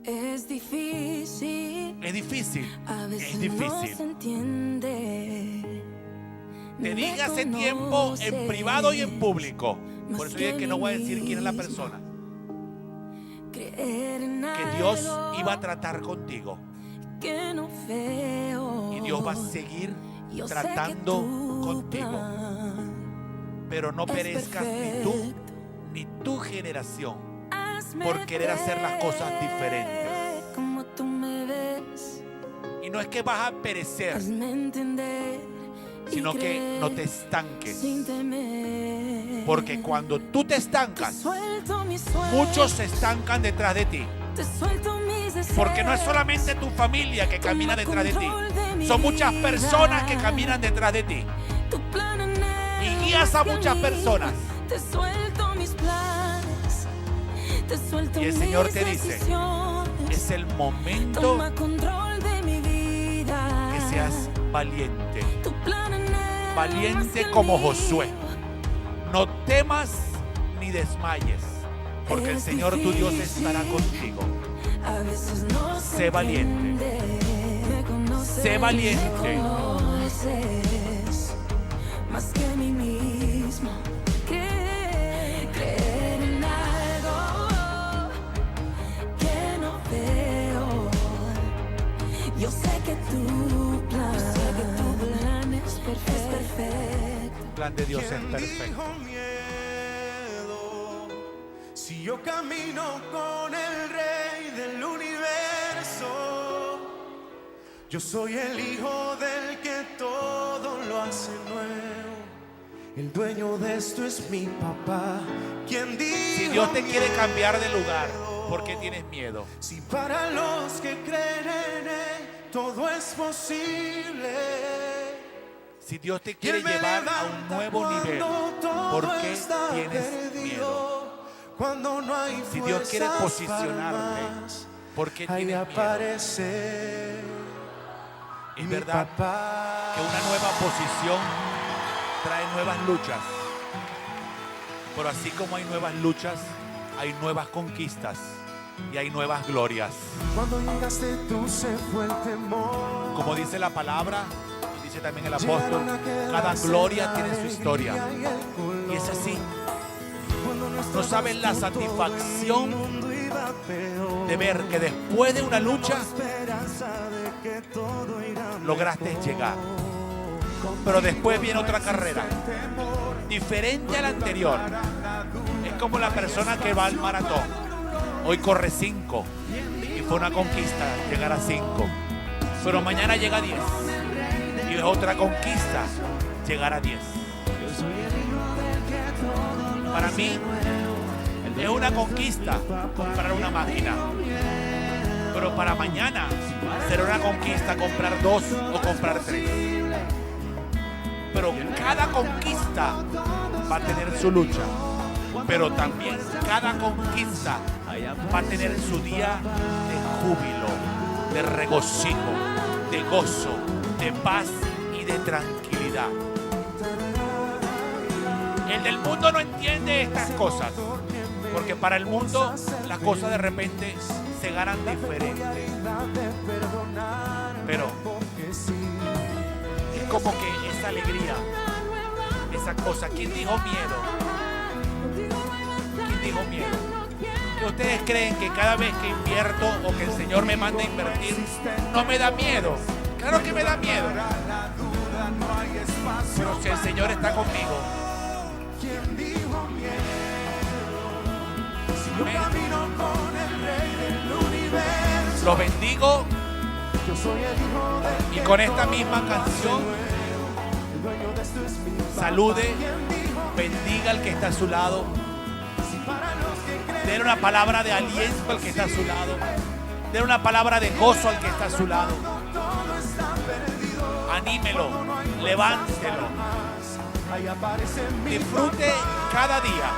Es difícil. Es difícil. A veces Es difícil. no se entiende. Te dije hace tiempo en privado y en público. Por eso dije que no voy a decir quién es la persona. Que Dios iba a tratar contigo. Y Dios va a seguir tratando contigo. Pero no perezcas ni tú ni tu generación por querer hacer las cosas diferentes. Y no es que vas a perecer, sino que no te estanques. Porque cuando tú te estancas, muchos se estancan detrás de ti. Porque no es solamente tu familia que camina detrás de ti. Son muchas personas que caminan detrás de ti. Y envías a muchas personas. Te suelto mis planes, te suelto Y el Señor mis te dice, decisiones. es el momento Toma control de mi vida. que seas valiente. Tu plan en él más que Valiente el como mío. Josué. No temas ni desmayes, porque el Señor tu Dios estará contigo. A veces no se Sé valiente. entiende. Me conoces, Sé valiente. me conoces más que a mí mismo. Creer en algo que no veo. Yo sé que tu plan es perfecto. El plan de Dios es ¿Quién perfecto. dijo miedo? Si yo camino con el Rey del universo, yo soy el hijo del que todo lo hace nuevo. El dueño de esto es mi papá. ¿Quién dijo Si Dios te quiere miedo? cambiar de lugar, ¿por qué tienes miedo? Si para los que creen en él todo es posible. Si Dios te Y quiere Él me llevar a un levanta nuevo nivel, cuando todo ¿por qué está tienes perdido? miedo? Cuando no hay Si Dios quiere fuerzas posicionarte, para más, ¿por qué ahí tienes miedo? aparece Es mi verdad papá. que una nueva posición trae nuevas luchas. Pero así como hay nuevas luchas, hay nuevas conquistas y hay nuevas glorias. Cuando llegaste tú se fue el temor. Como dice la palabra, y dice también el apóstol, Llegaron a quedarse cada gloria la tiene su historia. alegría y el color. Y es así. Cuando nuestro No sabes la gasto todo satisfacción el mundo iba peor. de ver que después de una lucha Esperanza de que todo irá lograste mejor. llegar. Pero después viene otra carrera, diferente a la anterior. Es como la persona que va al maratón. Hoy corre 5 y fue una conquista llegar a 5. Pero mañana llega a 10 y es otra conquista llegar a 10. Para mí es una conquista comprar una máquina. Pero para mañana será una conquista comprar 2 o comprar 3. Pero cada conquista va a tener su lucha. Pero también cada conquista va a tener su día de júbilo, de regocijo, de gozo, de paz y de tranquilidad. El del mundo no entiende estas cosas, porque para el mundo las cosas de repente se ganan diferente. Pero es como que esa alegría, esa cosa. ¿Quién dijo miedo? ¿Quién dijo miedo? ¿Que ustedes creen que cada vez que invierto o que el Señor me manda a invertir no me da miedo? Claro que me da miedo. Pero si el Señor está conmigo, ¿Quién dijo miedo? Si yo camino con el Rey del universo, los bendigo yo soy el hijo del y que con esta todo misma hace canción nuevo. El dueño de esto es mi papá. salude, ¿Quién dijo bendiga al que está a su lado, si para los que creen denle una palabra de aliento al que está a su lado, denle una palabra de gozo al que está a su lado, todo está perdido? anímelo, levántelo, Ahí aparece mi disfrute cada día,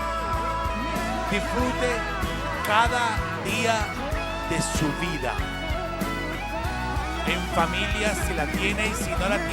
disfrute cada día de su vida, en familia si la tiene y si no la tiene.